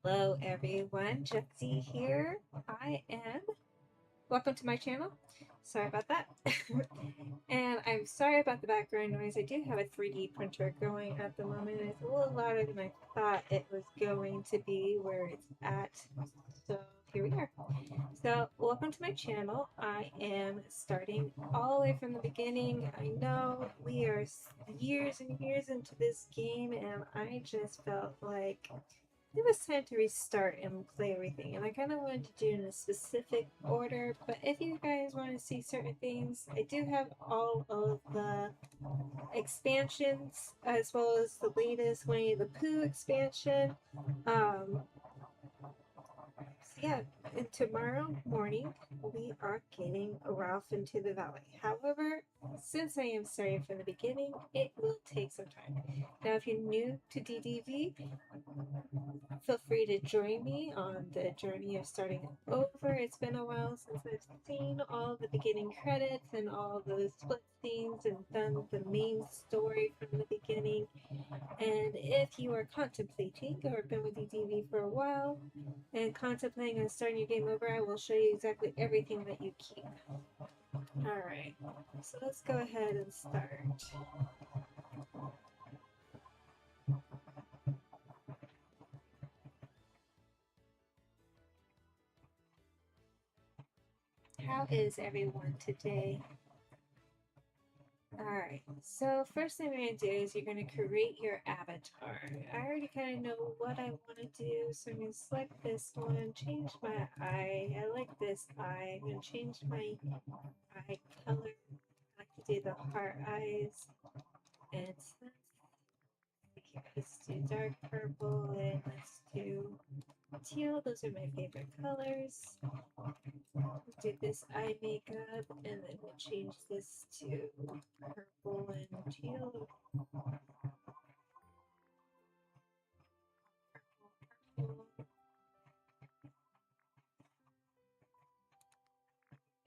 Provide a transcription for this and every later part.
Hello everyone, Jexy here. I am. Welcome to my channel. Sorry about that. And I'm sorry about the background noise. I do have a 3D printer going at the moment. It's a little louder than I thought it was going to be where it's at. So here we are. So welcome to my channel. I am starting all the way from the beginning. I know we are years and years into this game and I just felt like it was time to restart and play everything, and I kind of wanted to do it in a specific order, but if you guys want to see certain things, I do have all of the expansions as well as the latest Winnie the Pooh expansion. Um, so yeah, and tomorrow morning we are getting Ralph into the Valley. However, since I am starting from the beginning, it will take some time. Now, if you're new to DDV, feel free to join me on the journey of starting over. It's been a while since I've seen all the beginning credits and all the split scenes and done the main story from the beginning. And if you are contemplating or been with DTV for a while and contemplating on starting your game over, I will show you exactly everything that you keep. Alright, so let's go ahead and start. How is everyone today? Alright, so first thing we're going to do is you're going to create your avatar. I already kind of know what I want to do, so I'm going to select this one, change my eye. I like this eye. I'm going to change my eye color. I like to do the heart eyes. And let's do dark purple and let's do teal. Those are my favorite colors. Do this eye makeup and then we'll change this to purple and teal.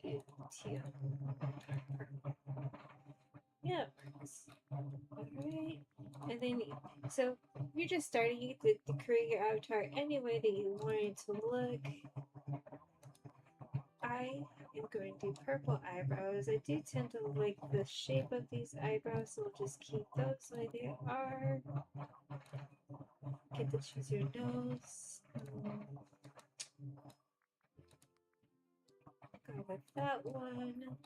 And teal. Yeah. Alright. And then, so you're just starting, you get to create your avatar any way that you want it to look. I am going to do purple eyebrows. I do tend to like the shape of these eyebrows, so we'll just keep those the way they are. Get to choose your nose. Go with that one.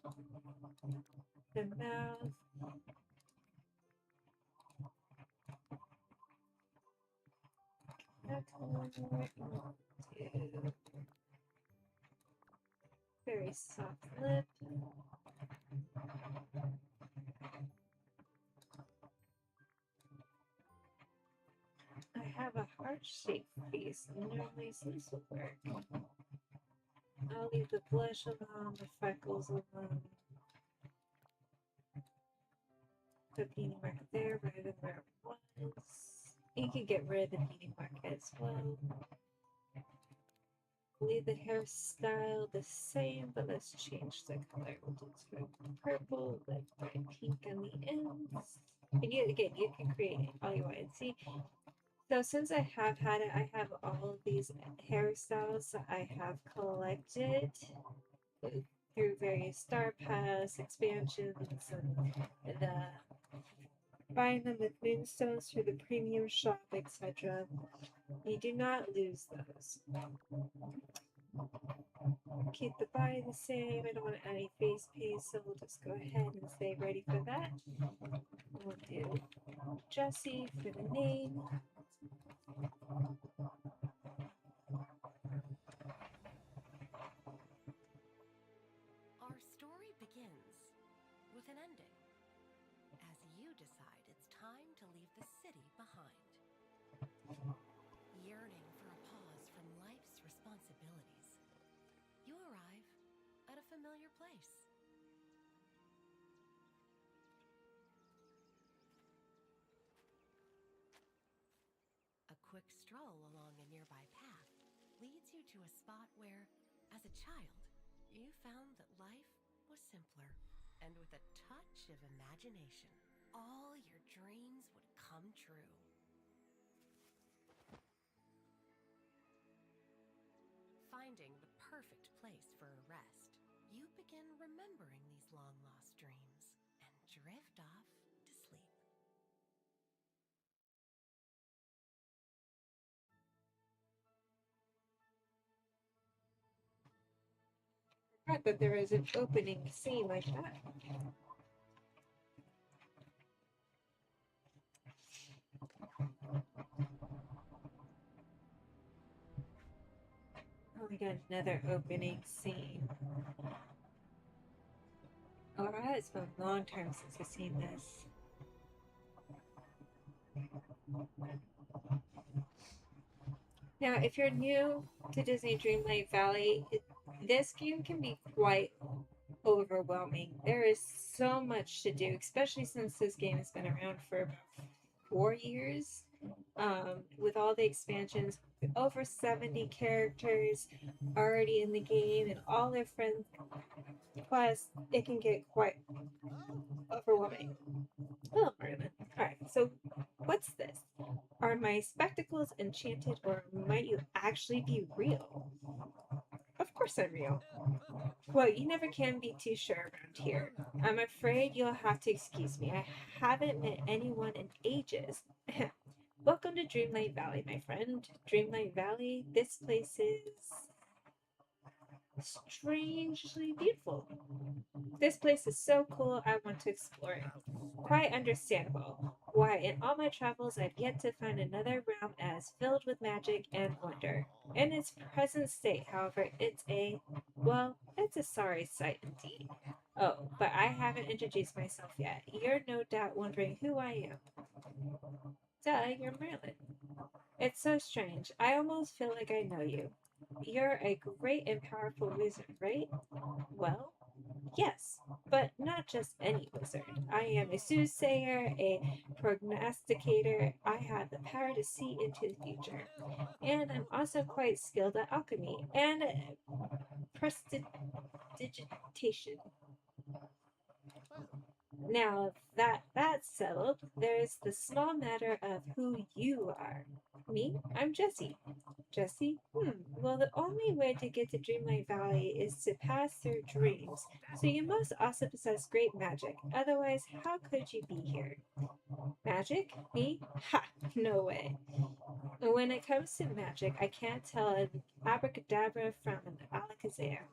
The mouth. That one. Do very soft lip. I have a heart-shaped face. Normally, this will work. I'll leave the blush alone, the freckles alone. The beanie mark there, rather than where it was. You can get rid of the beanie mark as well. Leave the hairstyle the same, but let's change the color. We'll do it to purple with bright pink on the ends. And you, again, you can create it all you want. See, so since I have had it, I have all of these hairstyles that I have collected through various Star Pass expansions and buying them with moonstones through the premium shop, etc. You do not lose those. Keep the body the same. I don't want to add any face paste, so we'll just go ahead and say ready for that. We'll do Jessie for the name. Our story begins with an ending, as you decide it's time to leave the city behind. Yearning for a pause from life's responsibilities, you arrive at a familiar place. A quick stroll along a nearby path leads you to a spot where, as a child, you found that life was simpler, and with a touch of imagination, all your dreams would come true. finding the perfect place for a rest, you begin remembering these long-lost dreams and drift off to sleep. I forgot that there is an opening scene like that. Oh, we got another opening scene. Oh, it's been a long time since I've seen this. Now, if you're new to Disney Dreamlight Valley, this game can be quite overwhelming. There is so much to do, especially since this game has been around for about 4 years. With all the expansions, over 70 characters already in the game, and all their friends. Plus, it can get quite overwhelming. Oh, Merlin. Alright, so what's this? Are my spectacles enchanted, or might you actually be real? Of course I'm real. Well, you never can be too sure around here. I'm afraid you'll have to excuse me. I haven't met anyone in ages. Welcome to Dreamlight Valley, my friend. Dreamlight Valley, this place is strangely beautiful. This place is so cool, I want to explore it. Quite understandable. Why, in all my travels, I've yet to find another realm as filled with magic and wonder. In its present state, however, it's a sorry sight indeed. Oh, but I haven't introduced myself yet. You're no doubt wondering who I am. Duh, you're Merlin. It's so strange. I almost feel like I know you. You're a great and powerful wizard, right? Well, yes, but not just any wizard. I am a soothsayer, a prognosticator. I have the power to see into the future. And I'm also quite skilled at alchemy and prestidigitation. Now that that's settled, there's the small matter of who you are. Me? I'm Jessie. Jessie? Well, the only way to get to Dreamlight Valley is to pass through dreams, so you must also possess great magic. Otherwise, how could you be here? Magic? Me? Ha! No way. When it comes to magic, I can't tell an abracadabra from an alakazam.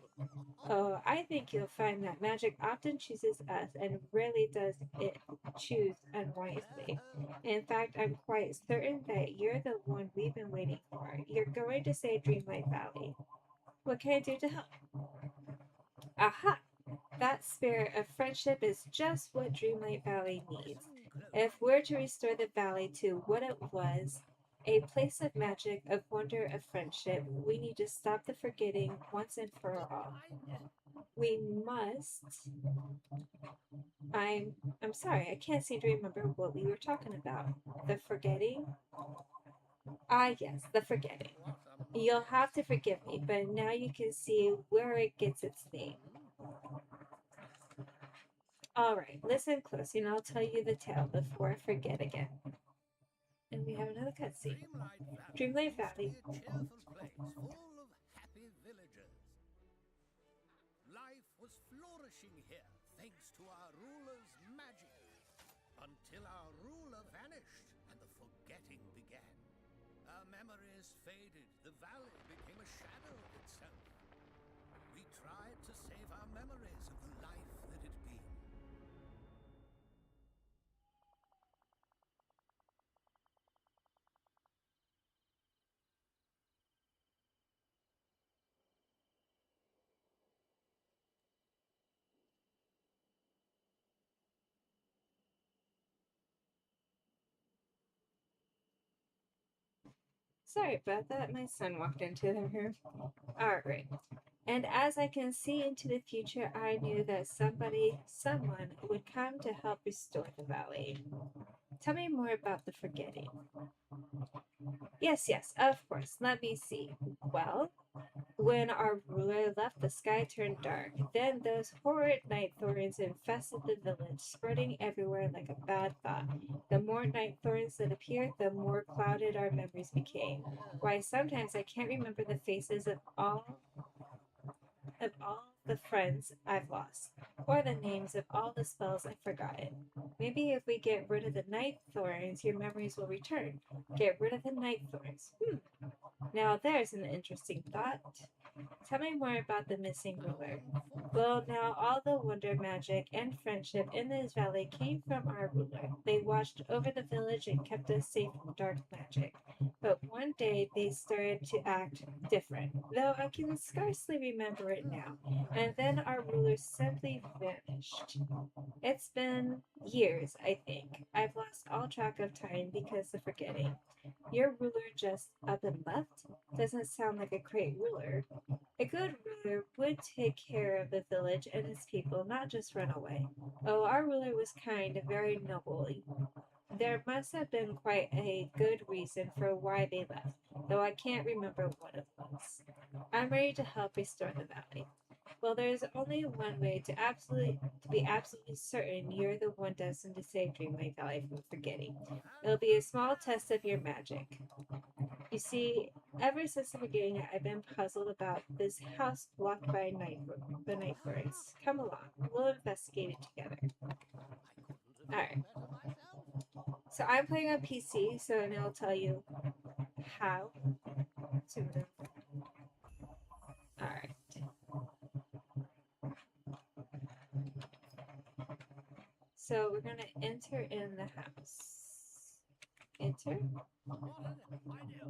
Oh, I think you'll find that magic often chooses us and rarely does it choose unwisely. In fact, I'm quite certain that you're the one we've been waiting for. You're going to say Dreamlight Valley. What can I do to help? Aha! That spirit of friendship is just what Dreamlight Valley needs. If we're to restore the valley to what it was, a place of magic, of wonder, of friendship, we need to stop the forgetting once and for all. We must. I'm sorry, I can't seem to remember what we were talking about. The forgetting? Ah, yes, the forgetting. You'll have to forgive me, but now you can see where it gets its name. Alright, listen closely and I'll tell you the tale before I forget again. And we have another cutscene. Dreamlight Valley. A cheerful place full of happy villagers. Life was flourishing here thanks to our ruler's magic. Until our ruler vanished and the forgetting began. Our memories faded, the valley became a shadow of itself. We tried to save our memories of the life that had been. Sorry about that, my son walked into the room. Alright. And as I can see into the future, I knew that someone would come to help restore the valley. Tell me more about the forgetting. Yes, of course. Let me see. Well, when our ruler left, the sky turned dark. Then those horrid night thorns infested the village, spreading everywhere like a bad thought. The more night thorns that appeared, the more clouded our memories became. Why, sometimes I can't remember the faces of all of all the friends I've lost, or the names of all the spells I've forgotten. Maybe if we get rid of the night thorns, your memories will return. Get rid of the night thorns. Now there's an interesting thought. Tell me more about the missing ruler. Well, now all the wonder, magic, and friendship in this valley came from our ruler. They watched over the village and kept us safe from dark magic. But one day they started to act different, though I can scarcely remember it now. And then our ruler simply vanished. It's been years, I think. I've lost all track of time because of forgetting. Your ruler just up and left? Doesn't sound like a great ruler. A good ruler would take care of the village and its people, not just run away. Oh, our ruler was kind and very noble. There must have been quite a good reason for why they left, though I can't remember what it was. I'm ready to help restore the valley. Well, there's only one way to be absolutely certain you're the one destined to save Dreamlight Valley from forgetting. It'll be a small test of your magic. You see, ever since the beginning, I've been puzzled about this house blocked by the night birds. Come along, we'll investigate it together. Alright, so I'm playing on PC, so it'll tell you how to move. Alright. So we're going to enter in the house. Enter.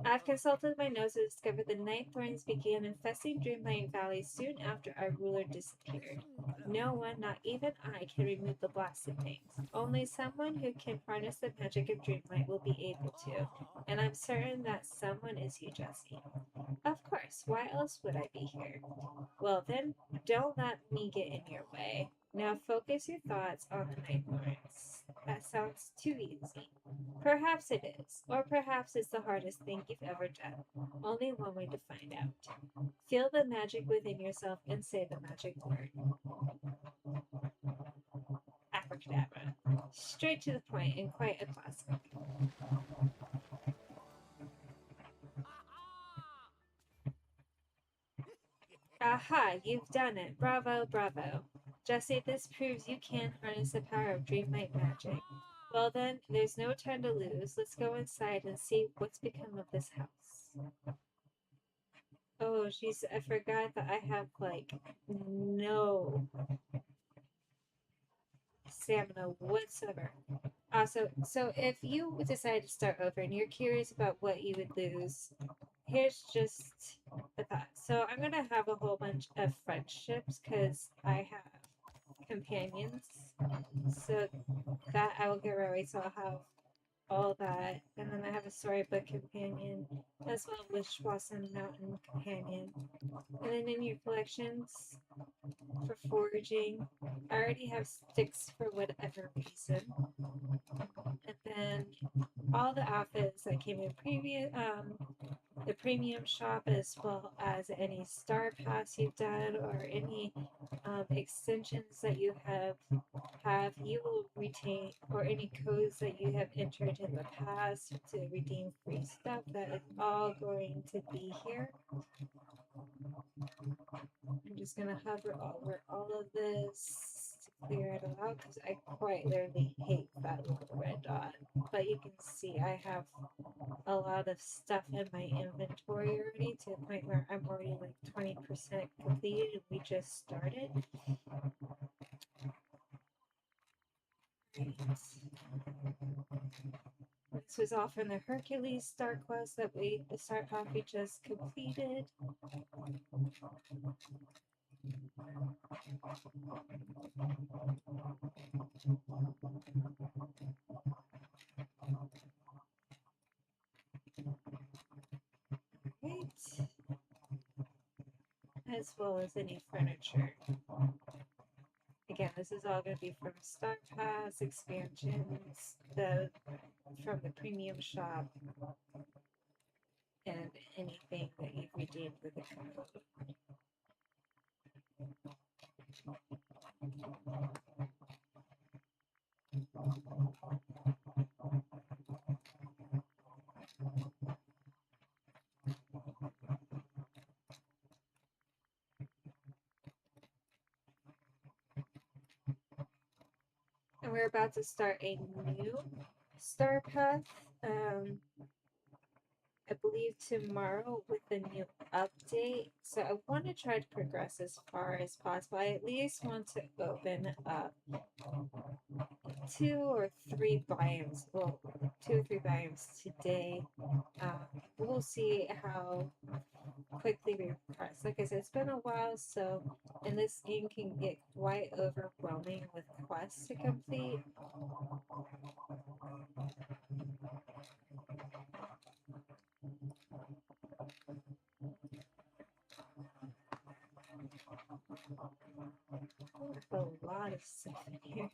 I've consulted my notes and discovered the night thorns began infesting Dreamlight Valley soon after our ruler disappeared. No one, not even I, can remove the blasted things. Only someone who can harness the magic of Dreamlight will be able to, and I'm certain that someone is you, Jesse. Of course, why else would I be here? Well then, don't let me get in your way. Now focus your thoughts on the night thorns. That sounds too easy. Perhaps it is, or perhaps it's the hardest thing you've ever done. Only one way to find out. Feel the magic within yourself and say the magic word. Abracadabra. Straight to the point and quite a classic. Aha, you've done it. Bravo, bravo. Jesse, this proves you can harness the power of Dreamlight magic. Well then, there's no time to lose. Let's go inside and see what's become of this house. Oh, jeez, I forgot that I have, like, no stamina whatsoever. So if you decide to start over and you're curious about what you would lose, here's just a thought. So I'm going to have a whole bunch of friendships because I have companions. So that I will get right away. So I'll have all that. And then I have a storybook companion as well as Wish Blossom Mountain companion. And then in your collections for foraging, I already have sticks for whatever reason. And then all the outfits that came in the premium shop, as well as any star pass you've done or any extensions that you have, you will retain, or any codes that you have entered in the past to redeem free stuff. That is all going to be here. I'm just gonna hover over all of this to clear it out because I quite literally hate that little red dot. But you can see I have a lot of stuff in my inventory already, to the point where I'm already like 20% completed and we just started. Right. This was all from the Hercules Star Quest that the Star Path we just completed. Right. As well as any furniture. Again, this is all going to be from Star Pass expansions, from the premium shop, and anything that you've redeemed with the code. we're about to start a new star path. I believe tomorrow with the new update. So I want to try to progress as far as possible. I at least want to open up 2 or 3 biomes. Well, 2 or 3 biomes today. We'll see how quickly we progress. Like I said, it's been a while, so and this game can get quite overwhelming with quests to complete. A lot of stuff in here.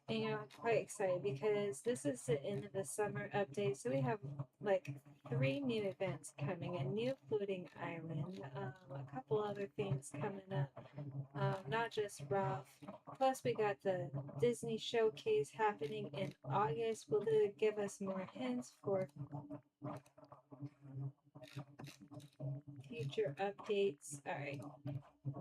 And you know, I'm quite excited because this is the end of the summer update, so we have like 3 new events coming: a new floating island, a couple other things coming up, not just Ralph. Plus, we got the Disney showcase happening in August. Will it give us more hints for future updates? All right,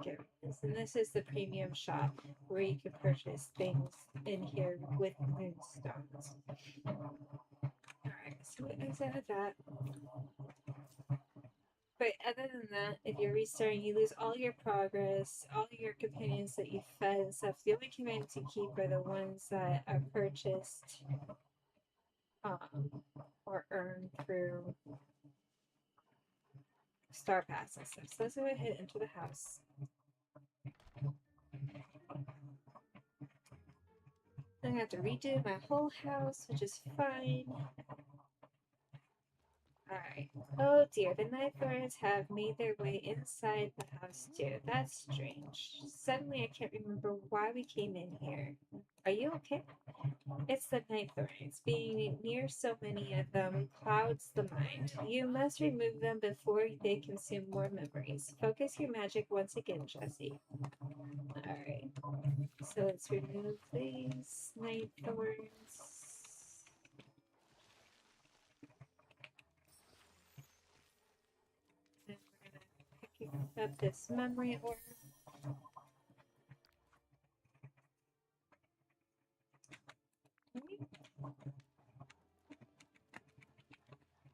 get this. And this is the premium shop where you can purchase things in here with moonstones. Alright, so we exited that. But other than that, if you're restarting, you lose all your progress, all your companions that you fed and stuff. The only companions you keep are the ones that are purchased or earned through Star Pass and stuff. So let's go ahead into the house. Then I have to redo my whole house, which is fine. Alright. Oh dear, the night thorns have made their way inside the house too. That's strange. Suddenly I can't remember why we came in here. Are you okay? It's the night thorns. Being near so many of them clouds the mind. You must remove them before they consume more memories. Focus your magic once again, Jesse. Alright. So let's remove these night thorns. And we're gonna pick up this memory orb.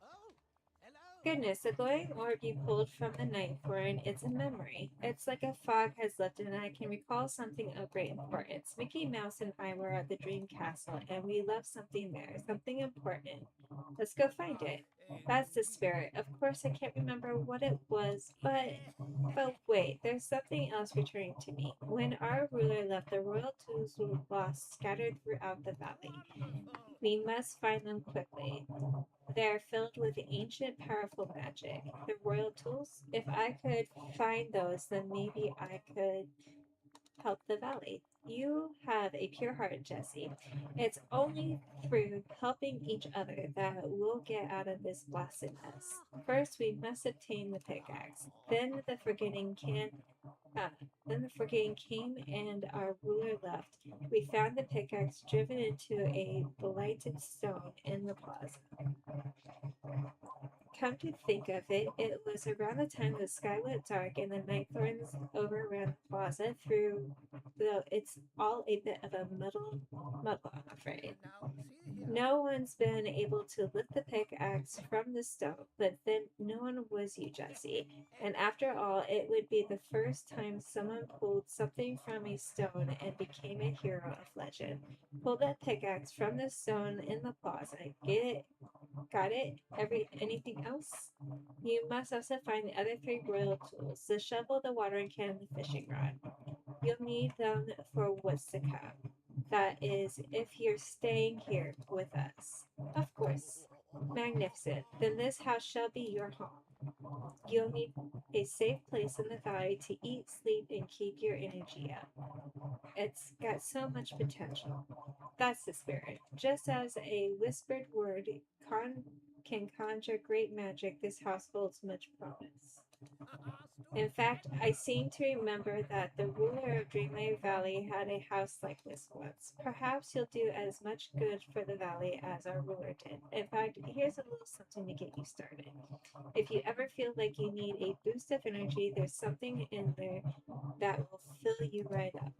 Oh, hello. Goodness, the glowing orb you pulled from the night thorn, it's a memory. It's like a fog has lifted and I can recall something of great importance. Mickey Mouse and I were at the Dream Castle and we left something there, something important. Let's go find it. That's the spirit. Of course, I can't remember what it was, but wait, there's something else returning to me. When our ruler left, the royal tools were lost, scattered throughout the valley. Wonderful. We must find them quickly. They are filled with ancient, powerful magic. The royal tools? If I could find those, then maybe I could help the valley. You have a pure heart, Jesse. It's only through helping each other that we'll get out of this blasted mess. First, we must obtain the pickaxe. Then the forgetting came and our ruler left. We found the pickaxe driven into a blighted stone in the plaza. Come to think of it, it was around the time the sky went dark and the night thorns overran the plaza though it's all a bit of a muddle, I'm afraid. Now, see here. No one's been able to lift the pickaxe from the stone, but then no one was you, Jesse. And after all, it would be the first time someone pulled something from a stone and became a hero of legend. Pull that pickaxe from the stone in the plaza. Get it? Got it? Anything else? You must also find the other 3 royal tools: the shovel, the watering can, and the fishing rod. You'll need them for what's to come. That is, if you're staying here with us. Of course. Magnificent. Then this house shall be your home. You'll need a safe place in the valley to eat, sleep, and keep your energy up. It's got so much potential. That's the spirit. Just as a whispered word can conjure great magic, this house holds much promise. In fact, I seem to remember that the ruler of Dreamligh Valley had a house like this once. Perhaps you'll do as much good for the valley as our ruler did. In fact, here's a little something to get you started. If you ever feel like you need a boost of energy, there's something in there that will fill you right up.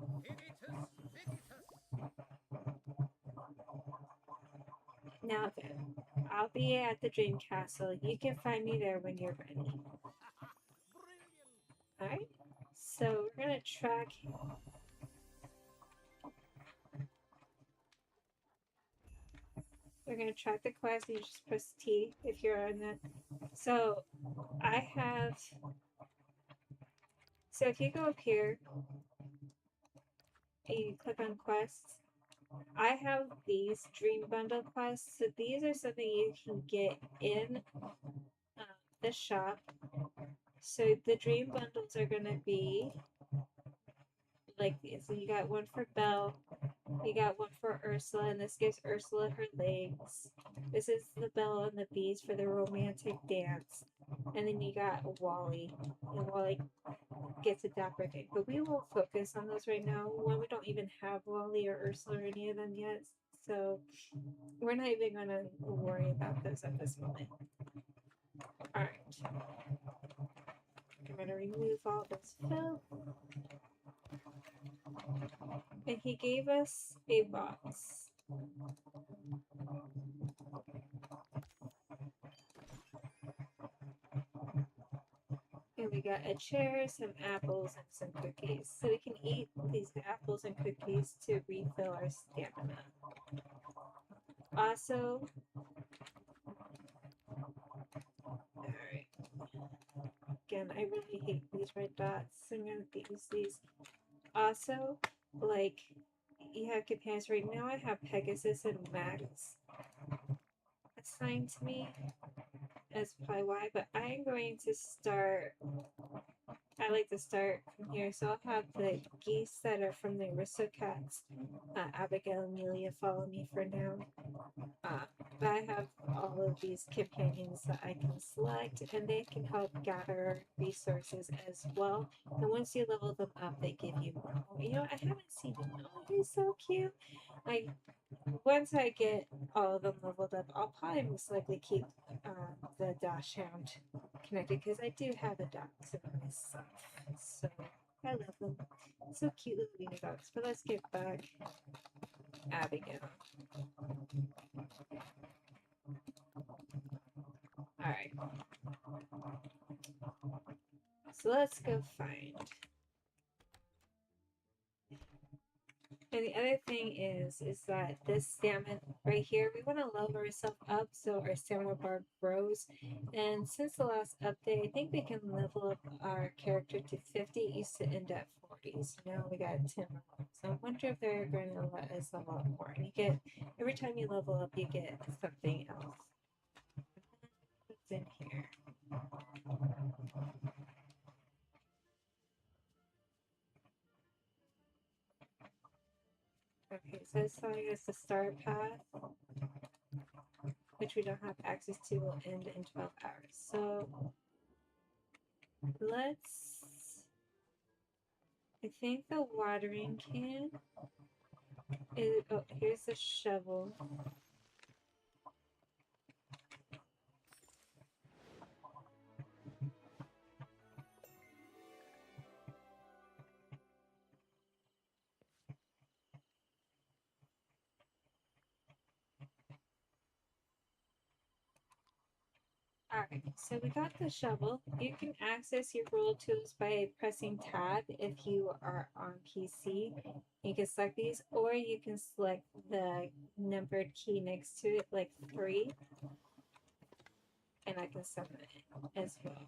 Now then, I'll be at the Dream Castle. You can find me there when you're ready. Brilliant. Alright, so we're gonna track. We're gonna track the quest. You just press T if you're on that. So I have. So if you go up here and you click on quests, I have these dream bundle quests. So these are something you can get in the shop. So the dream bundles are gonna be like these. So you got one for Belle, you got one for Ursula, and this gives Ursula her legs. This is the Belle and the Bees for the romantic dance. And then you got Wally, and Wally gets a dapper day. But we won't focus on those right now. One, we don't even have Wally or Ursula or any of them yet. So we're not even going to worry about those at this moment. Alright. I'm going to remove all this filth. And he gave us a box. And we got a chair, some apples, and some cookies. So we can eat these apples and cookies to refill our stamina. Also, alright. Again, I really hate these red dots. So I'm going to use these. Also, like, you have companions. Right now I have Pegasus and Max assigned to me. That's probably why, but I'm going to start. I like to start from here, so I'll have the geese that are from the Aristocats. Abigail and Amelia follow me for now. But I have all of these companions that I can select, and they can help gather resources as well. And once you level them up, they give you more. You know, I haven't seen him. Oh, he's so cute. Once I get all of them leveled up, I'll probably most likely keep the Dachshund connected because I do have a dachshund myself. So I love them. So cute little wiener dogs. But let's get back Abigail. Alright. So let's go find. And the other thing is that this stamina right here, we want to level ourselves up so our stamina bar grows. And since the last update, I think we can level up our character to 50. It used to end at 40. So now we got 10 more. So I wonder if they're going to let us level up more. And you get, every time you level up, you get something else. What's in here? Okay, so it's telling us the star path, which we don't have access to, will end in 12 hours. So let's, I think the watering can is, oh, here's the shovel. Alright, so we got the shovel. You can access your rule tools by pressing tab if you are on PC. You can select these, or you can select the numbered key next to it, like 3. And I can summon it as well.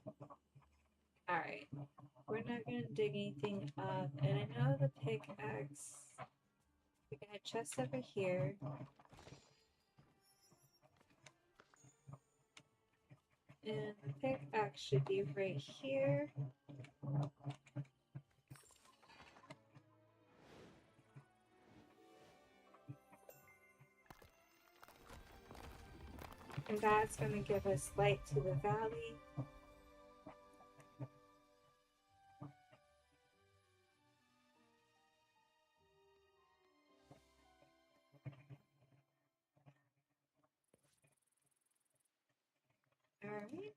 Alright, we're not going to dig anything up. And I know the pickaxe, we got a chest over here. And the pickaxe should be right here. And that's going to give us light to the valley. Alright.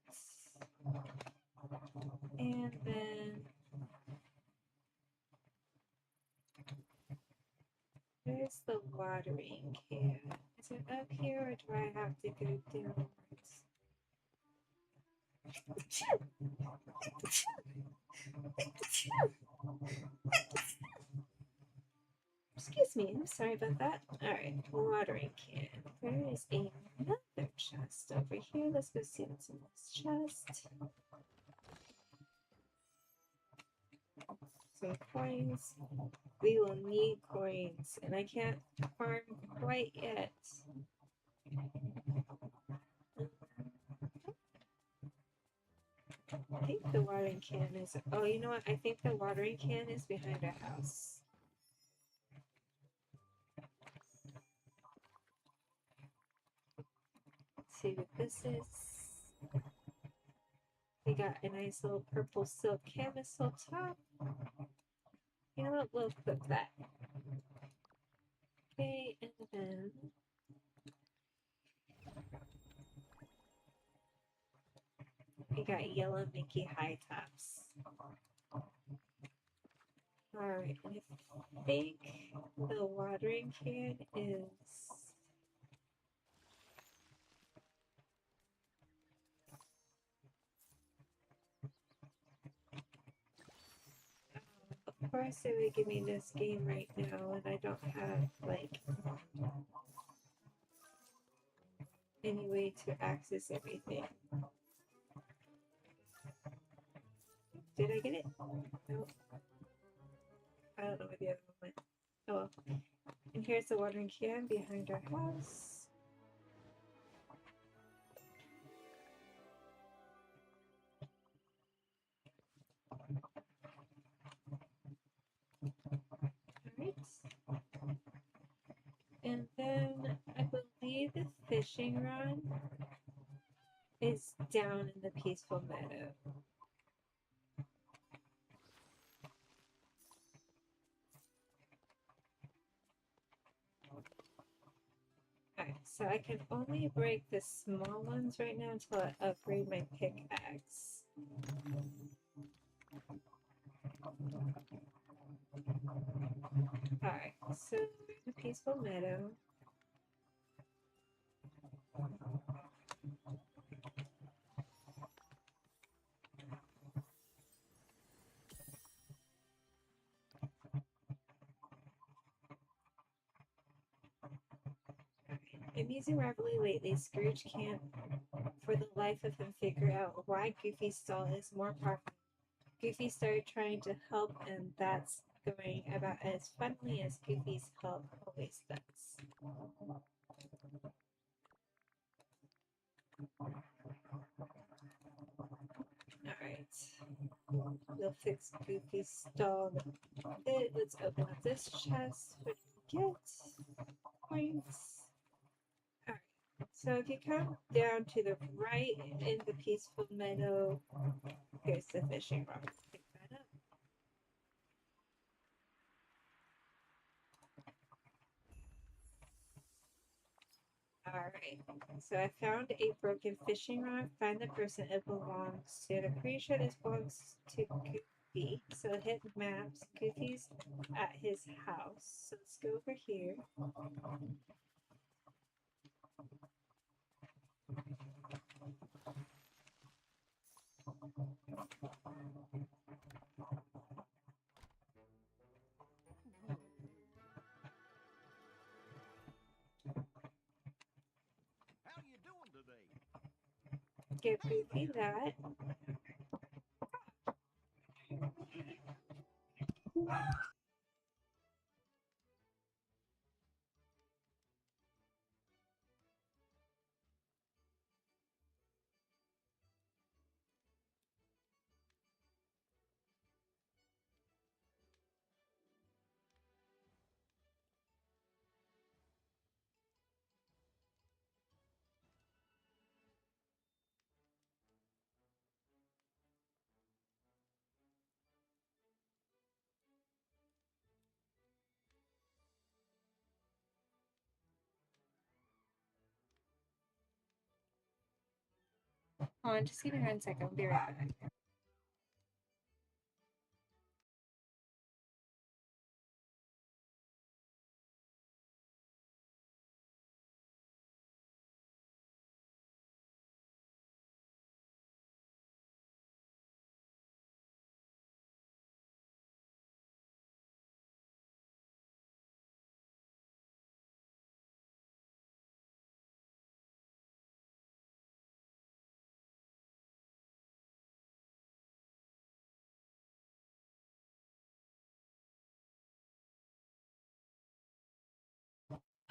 And then where's the watering can? Is it up here or do I have to go downwards? Excuse me, I'm sorry about that. Alright, watering can. There is another chest over here. Let's go see what's in this chest. Some coins. We will need coins, and I can't farm quite yet. I think the watering can is. Oh, you know what? I think the watering can is behind our house. Let's see what this is. We got a nice little purple silk camisole top. You know what? We'll equip that. Okay, and then we got yellow Mickey high tops. Alright, and I think the watering can is. Of course, it would give me this game right now, and I don't have like any way to access everything. Did I get it? No. I don't know where the other one went. Oh well. And here's the watering can behind our house. Alright. And then I believe the fishing rod is down in the peaceful meadow. Alright, so I can only break the small ones right now until I upgrade my pickaxe. Alright, so the peaceful meadow. I'm using Reveille lately. Scrooge can't, for the life of him, figure out why Goofy's stall is more powerful. Goofy started trying to help, and that's going about as funnily as Goofy's help always does. Alright. We'll fix Goofy's stall. Let's open up this chest. What do we get? Points. Alright. So if you come down to the right in the peaceful meadow, here's the fishing rod. Pick that up. Alright, so I found a broken fishing rod. Find the person it belongs to. I'm pretty sure this belongs to Goofy. So hit maps. Goofy's at his house. So let's go over here. How you doing today? Give Goofy that. Hold on, just give me 1 second. I'll be right back.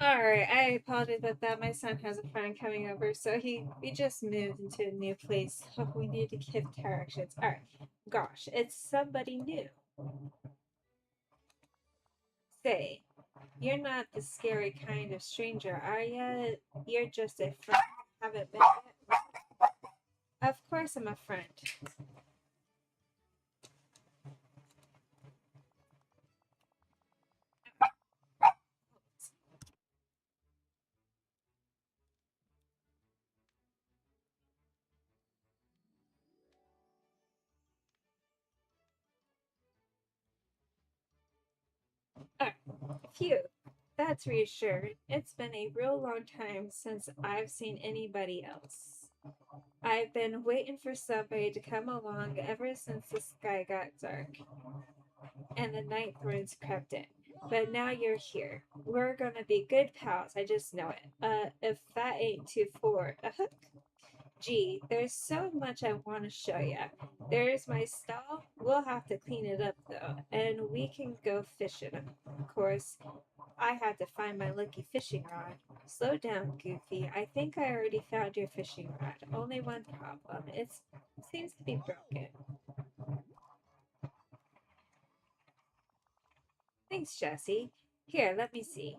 Alright, I apologize about that. My son has a friend coming over, so we just moved into a new place. So we need to give directions. Alright. Gosh, it's somebody new. Say, you're not the scary kind of stranger, are ya? You're just a friend. Haven't met yet? Of course I'm a friend. Alright, phew. That's reassuring. It's been a real long time since I've seen anybody else. I've been waiting for somebody to come along ever since the sky got dark and the night thorns crept in. But now you're here. We're gonna be good pals, I just know it. If that ain't too forward. Gee, there's so much I want to show ya. There's my stall. We'll have to clean it up though, and we can go fishing. Of course, I had to find my lucky fishing rod. Slow down, Goofy. I think I already found your fishing rod. Only one problem. It seems to be broken. Thanks, Jesse. Here, let me see.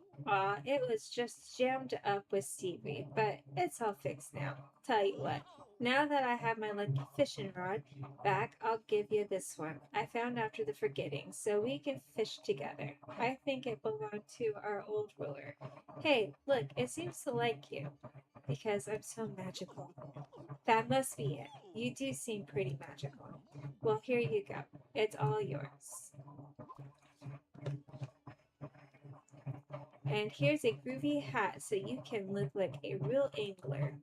It was just jammed up with seaweed, but it's all fixed now. Tell you what, now that I have my lucky fishing rod back, I'll give you this one I found after the forgetting, so we can fish together. I think it belonged to our old ruler. Hey, look, it seems to like you. Because I'm so magical. That must be it. You do seem pretty magical. Well, here you go. It's all yours. And here's a groovy hat so you can look like a real angler.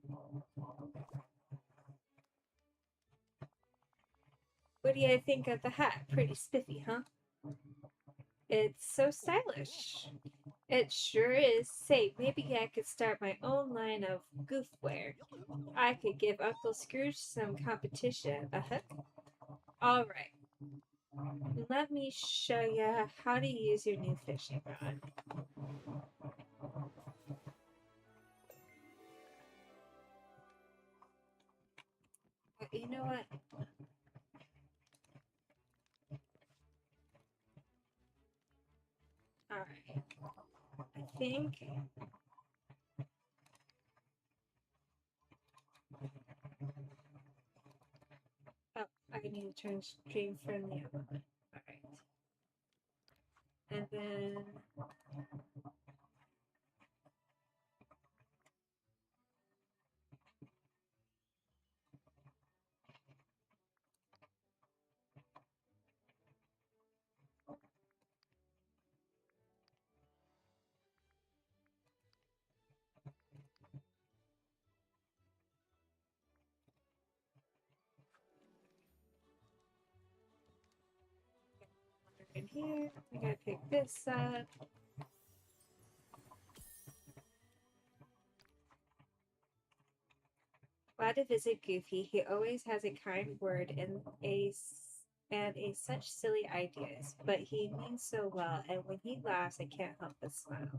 What do you think of the hat? Pretty spiffy, huh? It's so stylish. It sure is. Say, maybe I could start my own line of goofwear. I could give Uncle Scrooge some competition. All right. Let me show you how to use your new fishing rod. You know what? Alright. I think. Oh, I need to turn stream friendly on. Alright. And then. In here, we gotta pick this up. Glad to visit Goofy. He always has a kind word and a such silly ideas, but he means so well, and when he laughs, I can't help but smile.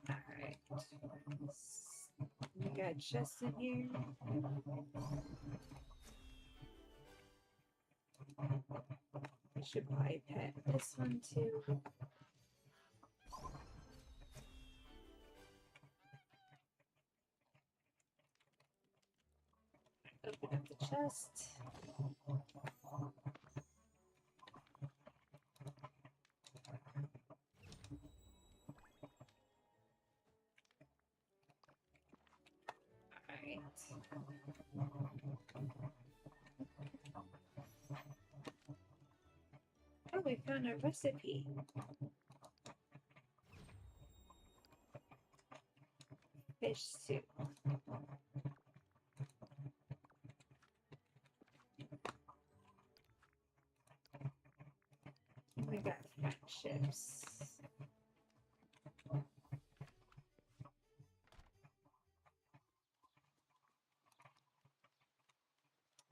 Alright. We got Justin here. I should probably pet this one too. Open up the chest. Oh, we found a recipe. Fish soup. We got friendships.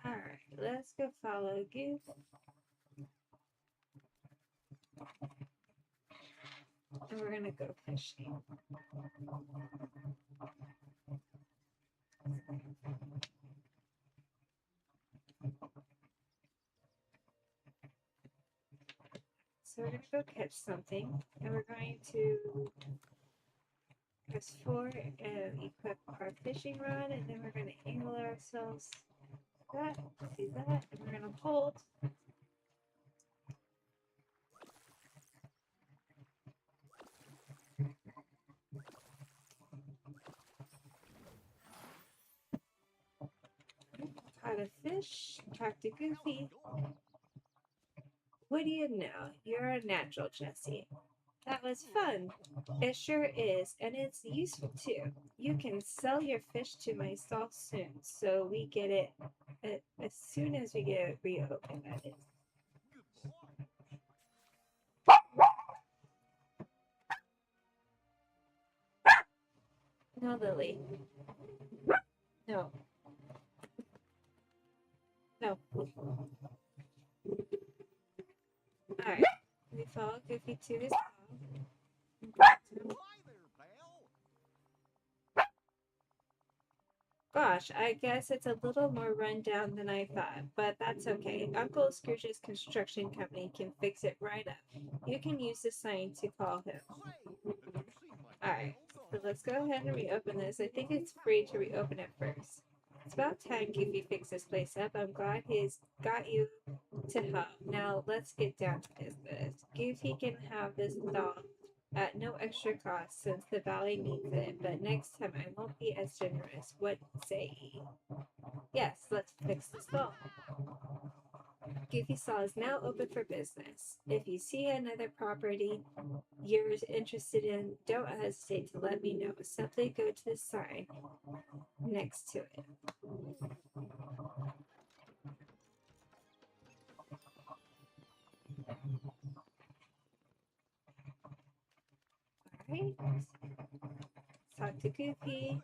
Alright, let's go follow Goof. And we're gonna go fishing. So we're gonna go catch something, and we're going to press 4 and equip our fishing rod, and then we're gonna angle ourselves that, do that, and we're gonna hold. Caught a fish, talk to Goofy. What do you know? You're a natural, Jesse. That was fun. It sure is, and it's useful too. You can sell your fish to my stall soon, so we get it as soon as we get it reopened, that is. No, Lily. No. No. Alright. We follow Goofy to his stall. Gosh, I guess it's a little more run down than I thought, but that's okay. Uncle Scrooge's construction company can fix it right up. You can use the sign to call him. Alright, so let's go ahead and reopen this. I think it's free to reopen it first. It's about time Goofy fixed this place up. I'm glad he's got you to help. Now let's get down to business. Goofy can have this doll at no extra cost since the valley needs it, but next time I won't be as generous. What say ye? Yes, let's fix the stall. Goofy Stall is now open for business. If you see another property you're interested in, don't hesitate to let me know. Simply go to the sign next to it. Alright. Talk to Goofy.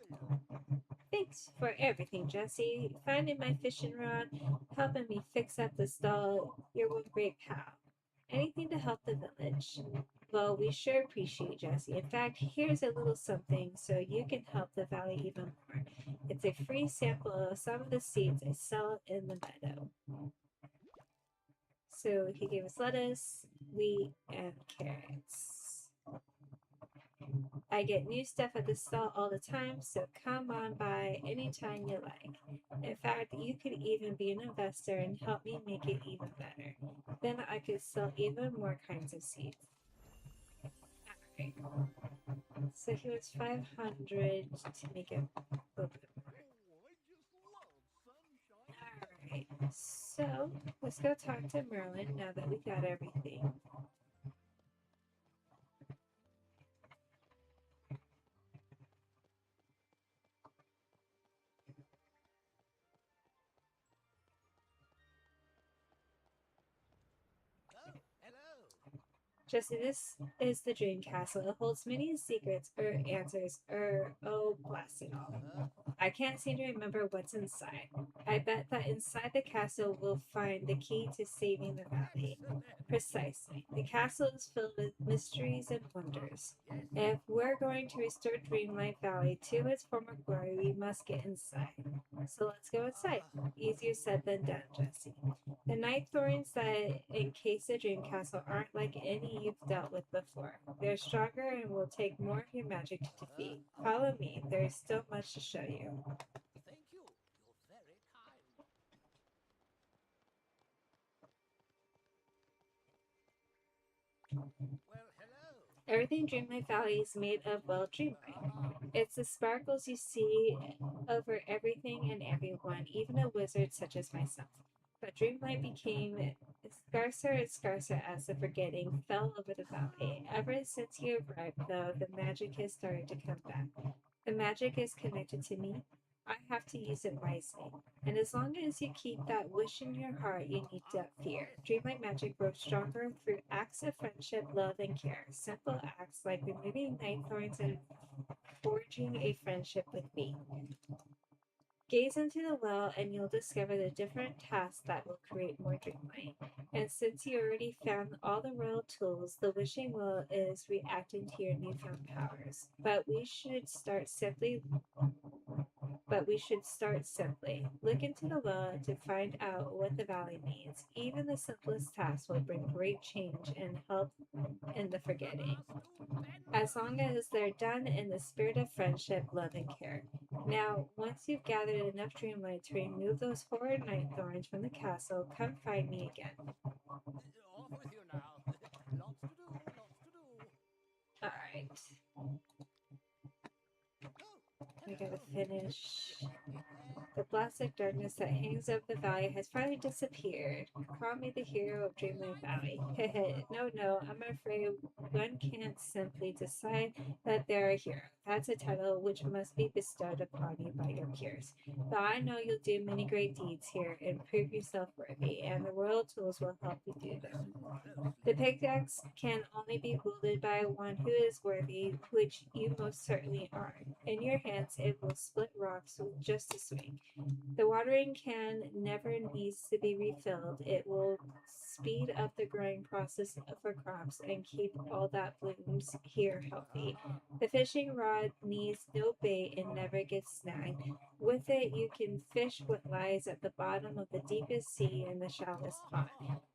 Thanks for everything, Jesse. Finding my fishing rod, helping me fix up the stall. You're one great pal. Anything to help the village. Well, we sure appreciate Jesse. In fact, here's a little something so you can help the valley even more. It's a free sample of some of the seeds I sell in the meadow. So he gave us lettuce, wheat, and carrots. I get new stuff at the stall all the time, so come on by anytime you like. In fact, you could even be an investor and help me make it even better. Then I could sell even more kinds of seeds. Alright. So he was 500 to make it a little bit more. Alright, so let's go talk to Merlin now that we got everything. Jesse, this is the Dream Castle. It holds many secrets or answers, oh, blast it all. I can't seem to remember what's inside. I bet that inside the castle we'll find the key to saving the valley. Precisely. The castle is filled with mysteries and wonders. If we're going to restore Dreamlight Valley to its former glory, we must get inside. So let's go inside. Easier said than done, Jesse. The night thorns that encase the Dream Castle aren't like any you've dealt with before. They're stronger and will take more of your magic to defeat. Follow me. There is still much to show you. Thank you. You're very kind. Well, hello. Everything Dreamlight Valley is made of, well, Dreamlight. It's the sparkles you see over everything and everyone, even a wizard such as myself. But Dreamlight became scarcer and scarcer as the forgetting fell over the valley. Ever since you arrived, though, the magic has started to come back. The magic is connected to me. I have to use it wisely. And as long as you keep that wish in your heart, you need to fear. Dreamlight magic grows stronger through acts of friendship, love, and care. Simple acts like removing night thorns and forging a friendship with me. Gaze into the well and you'll discover the different tasks that will create more dreamlight. And since you already found all the royal tools, the wishing well is reacting to your newfound powers. But we should start simply. Look into the well to find out what the valley needs. Even the simplest tasks will bring great change and help in the forgetting, as long as they're done in the spirit of friendship, love, and care. Now, once you've gathered enough dreamlight to remove those horrid night thorns from the castle, come find me again. Off with you now. Lots to do, lots to do. Alright, Oh, we gotta hello. finish. The blasted darkness that hangs over the valley has finally disappeared. Call me the hero of Dreamlight Valley. No, I'm afraid one can't simply decide that they're a hero. That's a title which must be bestowed upon you by your peers. But I know you'll do many great deeds here and prove yourself worthy, and the royal tools will help you do them. The pickaxe can only be wielded by one who is worthy, which you most certainly are. In your hands, it will split rocks with just a swing. The watering can never needs to be refilled. It will speed up the growing process for crops and keep all that blooms here healthy. The fishing rod needs no bait and never gets snagged. With it, you can fish what lies at the bottom of the deepest sea and the shallowest pond.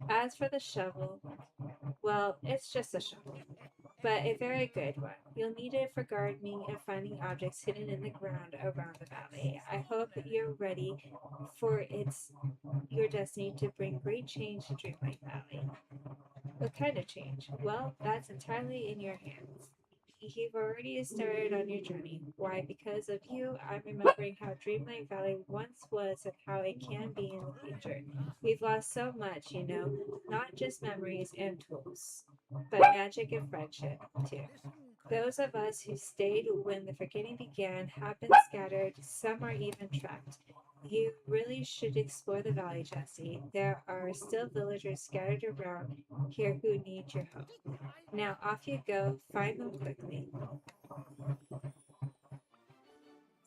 As for the shovel, well, it's just a shovel, but a very good one. You'll need it for gardening and finding objects hidden in the ground around the valley. I hope that you're ready for your destiny to bring great change to Dreamlight Valley. What kind of change? Well, that's entirely in your hands. You've already started on your journey. Why? Because of you, I'm remembering how Dreamlight Valley once was and how it can be in the future. We've lost so much, not just memories and tools, but magic and friendship, too. Those of us who stayed when the forgetting began have been scattered, some are even trapped. You really should explore the valley, Jesse. There are still villagers scattered around here who need your help. Now off you go, find them quickly.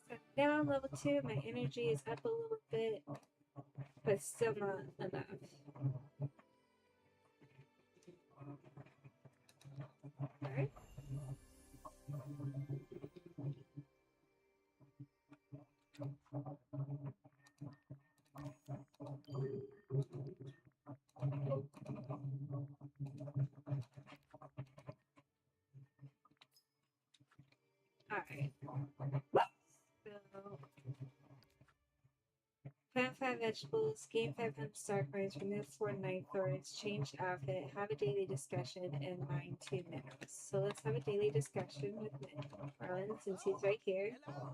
So now I'm level 2, my energy is up a little bit, but still not enough. Alright. Alright. So plant 5 vegetables, gain 500 star coins, remove 4 night thorns, change outfit, have a daily discussion, and mine 2 minerals. So let's have a daily discussion with Marlon since he's right here. Hello.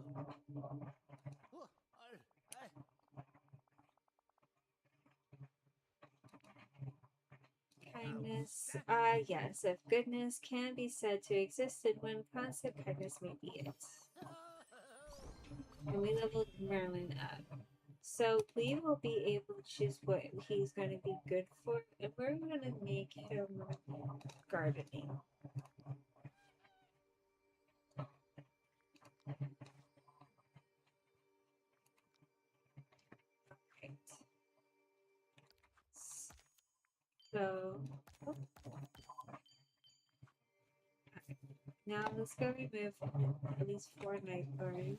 Kindness. Yes, if goodness can be said to exist in one concept, kindness may be it. And we leveled Merlin up. So we will be able to choose what he's going to be good for, and we're going to make him gardening. Right. So, now let's go remove at least 4 night thorns.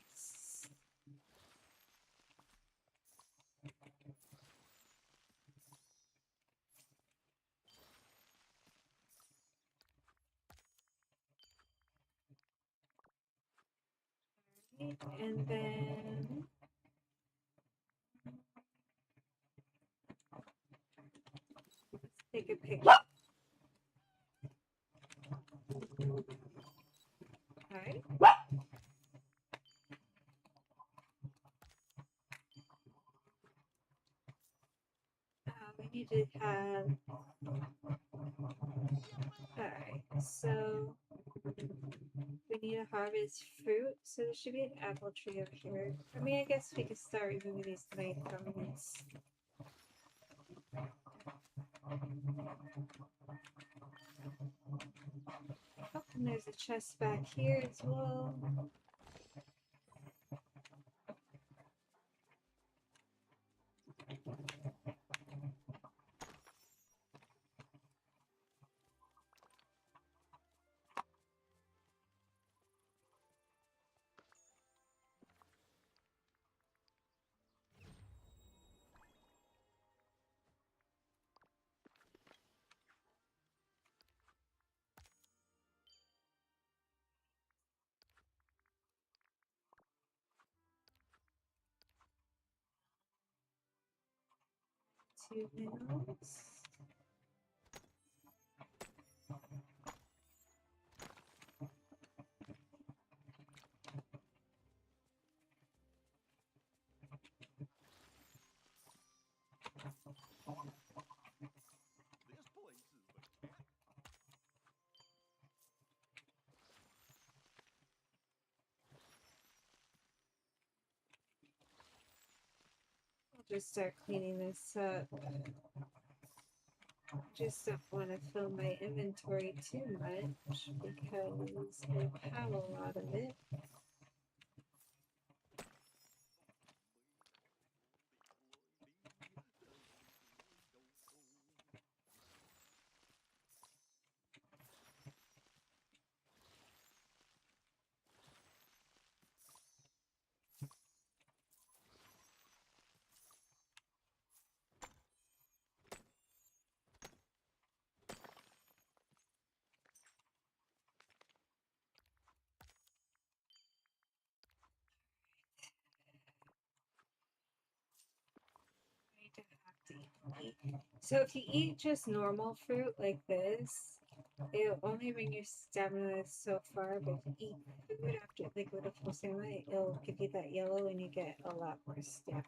And then let's take a picture. Alright. We need to have. Alright, so we need to harvest fruit, so there should be an apple tree over here. I mean, I guess we could start removing these night elements. Oh, and there's a chest back here as well. Two minerals. This place is I'll just start cleaning this up. Just don't want to fill my inventory too much because I have a lot of it. So if you eat just normal fruit like this, it'll only bring your stamina so far, but if you eat food after like with a full stamina, it'll give you that yellow and you get a lot more stamina.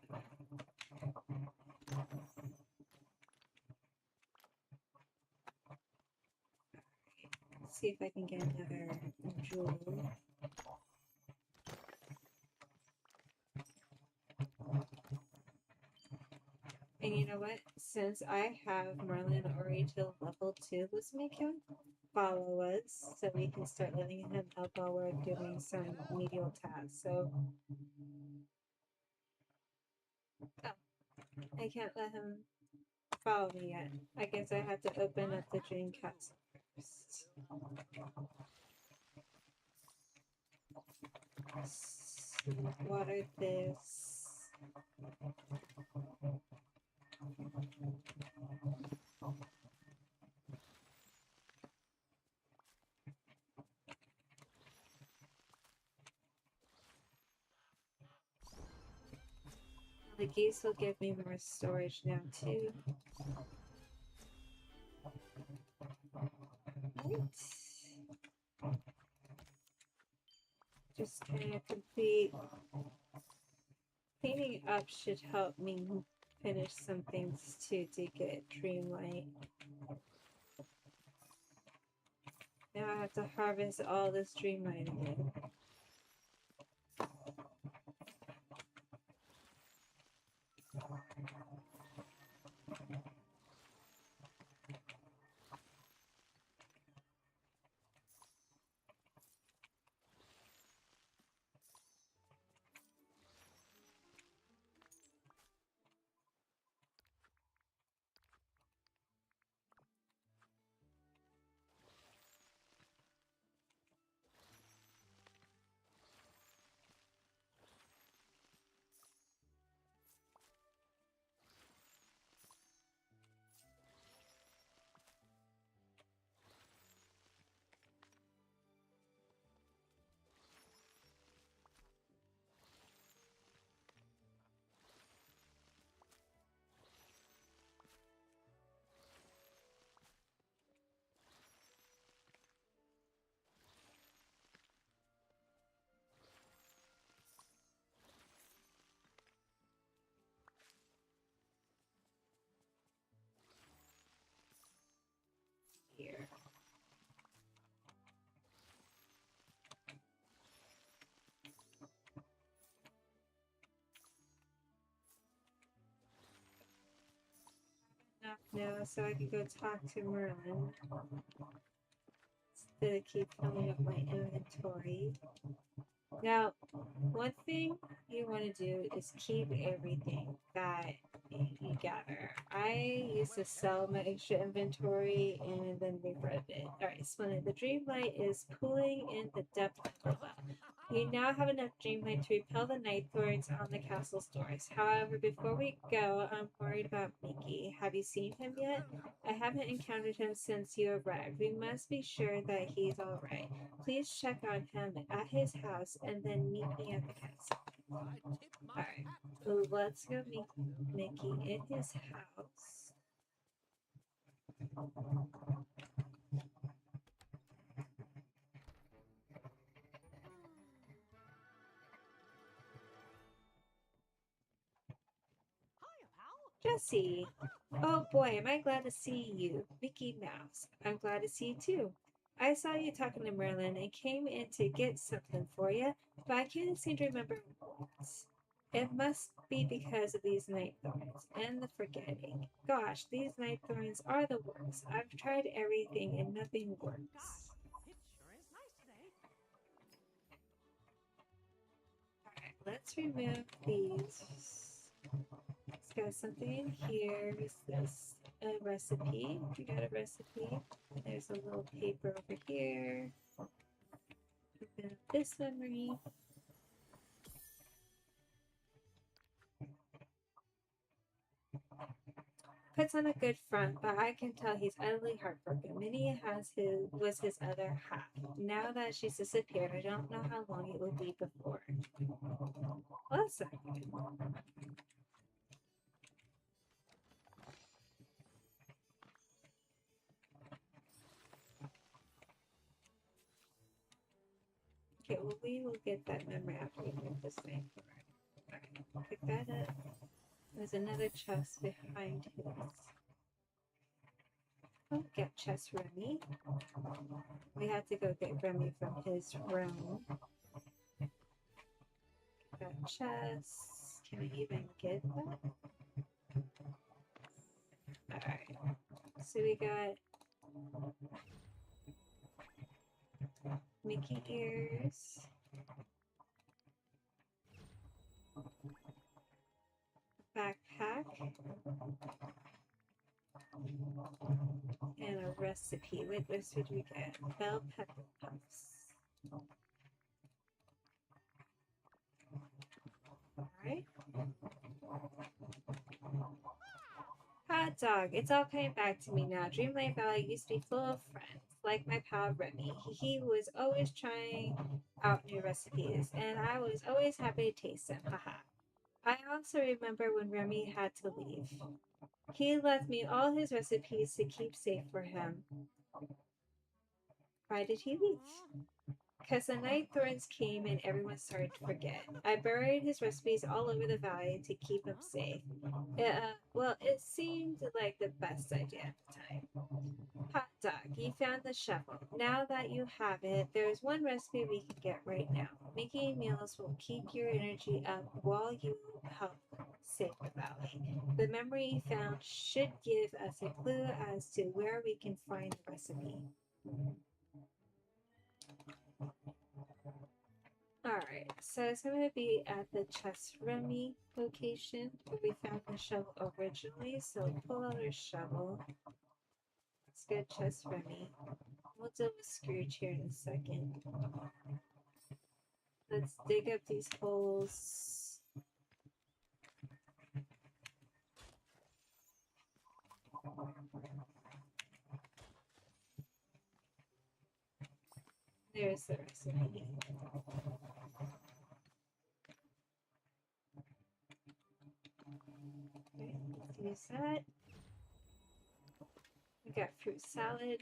Let's see if I can get another jewel. And you know what? Since I have Merlin already to level 2, let's make him follow us so we can start letting him help while we're doing some medial tasks. So, oh, I can't let him follow me yet. I guess I have to open up the dream castle first. Water this. The geese will give me more storage now too. Right. Just kind of complete. Cleaning up should help me finish some things too to get dreamlight. Now I have to harvest all this dreamlight again. enough now so I can go talk to Merlin instead of keep filling up my inventory. Now, one thing you want to do is keep everything that you gather. I used to sell my extra inventory and then regret it. Alright, so the dreamlight is pooling in the depth of the well. You now have enough dreamlight to repel the night thorns on the castle's doors. However, before we go, I'm worried about Mickey. Have you seen him yet? I haven't encountered him since you arrived. We must be sure that he's alright. Please check on him at his house and then meet me at the castle. Alright, let's go meet Mickey in his house. Jessie! Oh boy, am I glad to see you. Mickey Mouse. I'm glad to see you too. I saw you talking to Merlin and came in to get something for you, but I can't seem to remember what. It must be because of these night thorns and the forgetting. Gosh, these night thorns are the worst. I've tried everything and nothing works. Alright, let's remove these. It's got something in here. Is this a recipe? We got a recipe. There's a little paper over here. Open up this memory. Puts on a good front, but I can tell he's utterly heartbroken. Minnie was his other half. Now that she's disappeared, I don't know how long it will be before. Well, that's not good. Okay, well, we will get that memory after we move this thing. Alright, pick that up. There's another chest behind his. Oh, get chest Remy. We had to go get Remy from his room. Got chest. Can we even get that? Alright. So we got Mickey ears. Backpack. And a recipe. What recipe do we get? Bell pepper puffs. Alright. Hot dog. It's all coming back to me now. Dreamlight Valley used to be full of friends, like my pal Remy. He was always trying out new recipes, and I was always happy to taste them. Haha. I also remember when Remy had to leave. He left me all his recipes to keep safe for him. Why did he leave? Because the night thorns came and everyone started to forget. I buried his recipes all over the valley to keep him safe. Well, it seemed like the best idea at the time. Hot dog, you found the shovel. Now that you have it, there's one recipe we can get right now. Making meals will keep your energy up while you help save the valley. The memory you found should give us a clue as to where we can find the recipe. Alright, so it's going to be at the Chest Remy location where we found the shovel originally. So pull out our shovel. Let's get Chest Remy. We'll deal with Scrooge here in a second. Let's dig up these holes. There's the recipe. Okay, let's use that. We got fruit salad.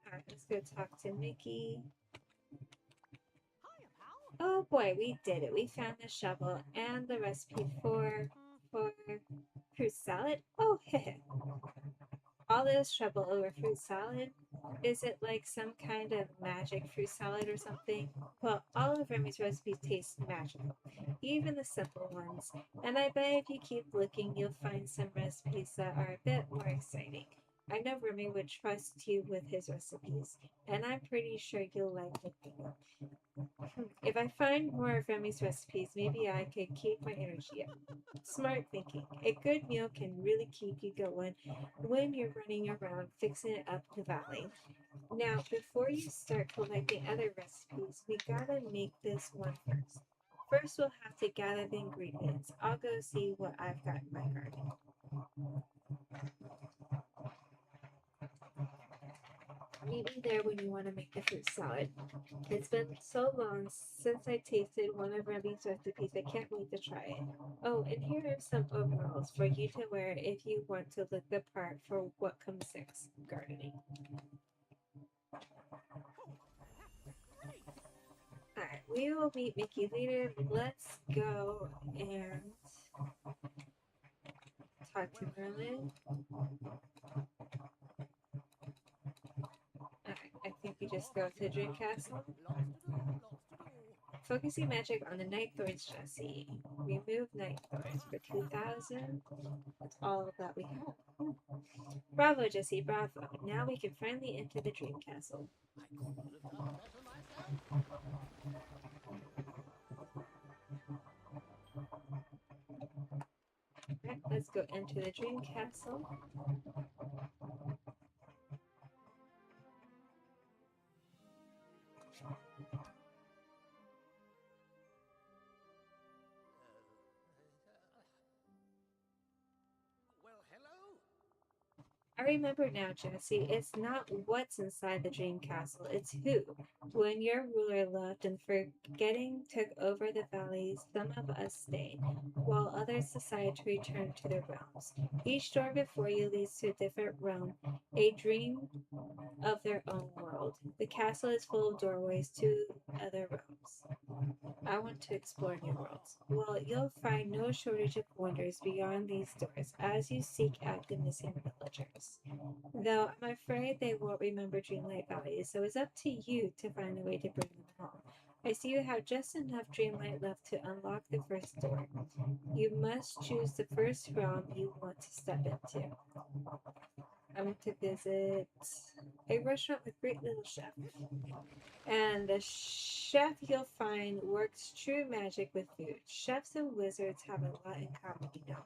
Alright, let's go talk to Mickey. Oh boy, we did it. We found the shovel and the recipe for fruit salad. Oh, heh. All this trouble over fruit salad? Is it like some kind of magic fruit salad or something? Well, all of Remy's recipes taste magical, even the simple ones. And I bet if you keep looking, you'll find some recipes that are a bit more exciting. I know Remy would trust you with his recipes, and I'm pretty sure you'll like looking up. If I find more of Remy's recipes, maybe I could keep my energy up. Smart thinking. A good meal can really keep you going when you're running around fixing it up the valley. Now, before you start collecting other recipes, we gotta make this one first. First, we'll have to gather the ingredients. I'll go see what I've got in my garden. Meet me there when you want to make the fruit salad. It's been so long since I tasted one of Remy's recipes, I can't wait to try it. Oh, and here are some overalls for you to wear if you want to look the part for what comes next, gardening. Alright, we will meet Mickey later. Let's go and talk to Merlin. Alright, I think we just go to the Dream Castle. Focusing magic on the Night Thorns, Jesse. Remove Night Thorns for 2,000. That's all that we have. Bravo, Jesse, bravo. Now we can finally enter the Dream Castle. Alright, let's go enter the Dream Castle. Well, hello. I remember now, Jesse. It's not what's inside the Dream Castle, it's who. When your ruler left and forgetting took over the valleys, some of us stayed, while others decided to return to their realms. Each door before you leads to a different realm, a dream of their own world. The castle is full of doorways to other realms. I want to explore new worlds. Well, you'll find no shortage of wonders beyond these doors as you seek out the missing villagers. Though I'm afraid they won't remember Dreamlight Valley, so it's up to you to find a way to bring them home. I see you have just enough Dreamlight left to unlock the first door. You must choose the first realm you want to step into. I want to visit a restaurant with great little chef. And the chef you'll find works true magic with food. Chefs and wizards have a lot in common, you know.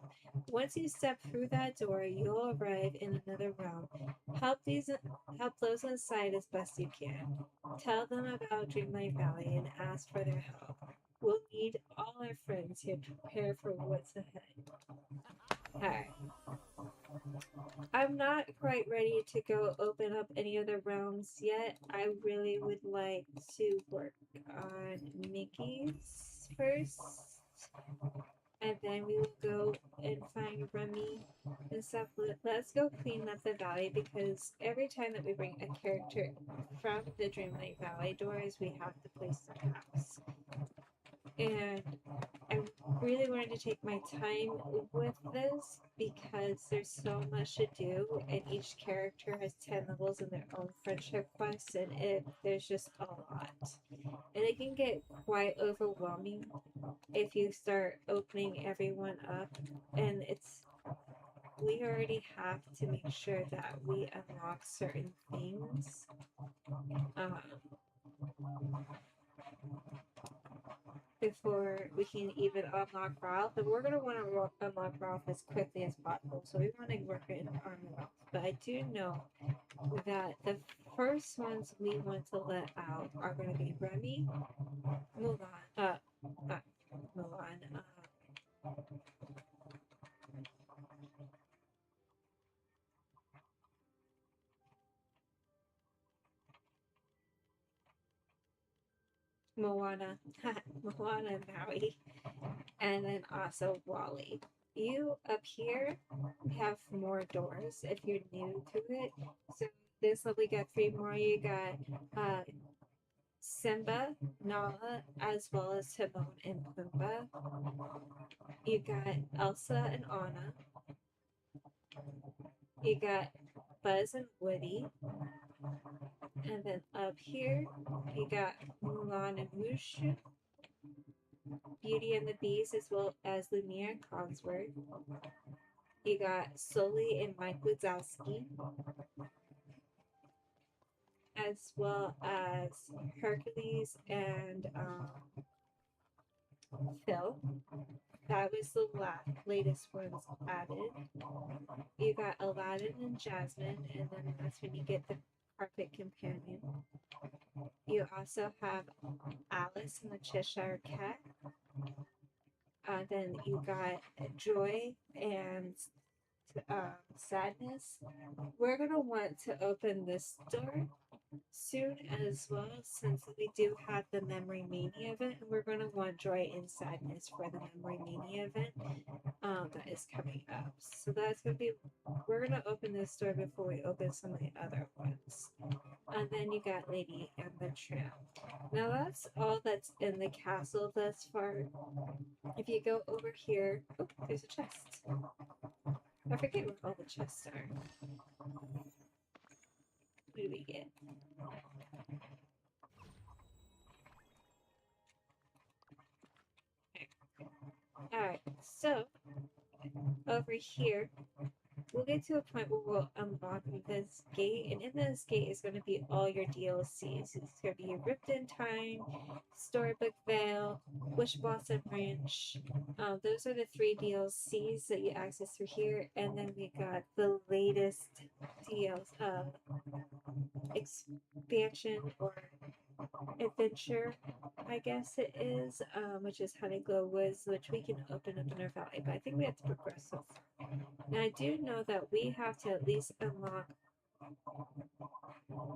Once you step through that door, you'll arrive in another realm. Help those inside as best you can. Tell them about Dreamlight Valley and ask for their help. We'll need all our friends here to prepare for what's ahead. Alright. I'm not quite ready to go open up any other realms yet. I really would like to work on Mickey's first. And then we will go and find Remy and stuff. Let's go clean up the valley because every time that we bring a character from the Dreamlight Valley doors, we have to place the house. And I really wanted to take my time with this because there's so much to do, and each character has 10 levels in their own friendship quests, and there's just a lot. And it can get quite overwhelming if you start opening everyone up, and we already have to make sure that we unlock certain things. Before we can even unlock Ralph, and we're going to want to unlock Ralph as quickly as possible, so we want to work in on Ralph. But I do know that the first ones we want to let out are going to be Remy, Mulan, Moana, Moana and Maui, and then also Wally. You up here have more doors if you're new to it. So this we got 3 more. You got Simba, Nala, as well as Timon and Pumbaa. You got Elsa and Anna. You got Buzz and Woody. And then up here, you got Mulan and Mushu, Beauty and the Beast, as well as Lumiere and Cogsworth. You got Sully and Mike Wazowski, as well as Hercules and Phil. That was the latest ones added. You got Aladdin and Jasmine, and then that's when you get the Carpet Companion. You also have Alice and the Cheshire Cat. Then you got Joy and Sadness. We're going to want to open this door soon as well, since we do have the Memory Mania event, and we're going to want Joy and Sadness for the Memory Mania event that is coming up. So that's going to be, we're going to open this door before we open some of the other ones. And then you got Lady and the Tramp. Now that's all that's in the castle thus far. If you go over here, oh, there's a chest. I forget where all the chests are. What do we get? Alright, so over here, we'll get to a point where we'll unlock this gate, and in this gate is going to be all your DLCs. It's going to be Ripped in Time, Storybook Vale, Wish Blossom Ranch. Those are the 3 DLCs that you access through here, and then we got the latest expansion or adventure, I guess it is, which is Honeyglow Woods, which we can open up in our valley, but I think we have to progress so far. Now I do know that we have to at least unlock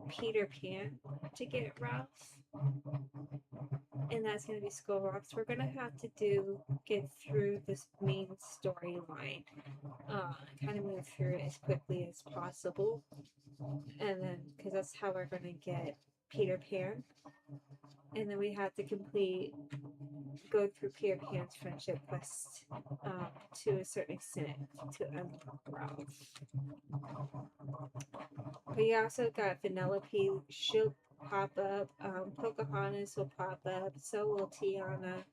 Peter Pan to get Ralph, and that's going to be Skull Rocks. We're going to have to get through this main storyline, kind of move through it as quickly as possible, and then because that's how we're going to get Peter Pan. And then we have to go through Peter Pan's friendship quest to a certain extent to unlock Ralph. But you also got Vanellope, she'll pop up, Pocahontas will pop up, so will Tiana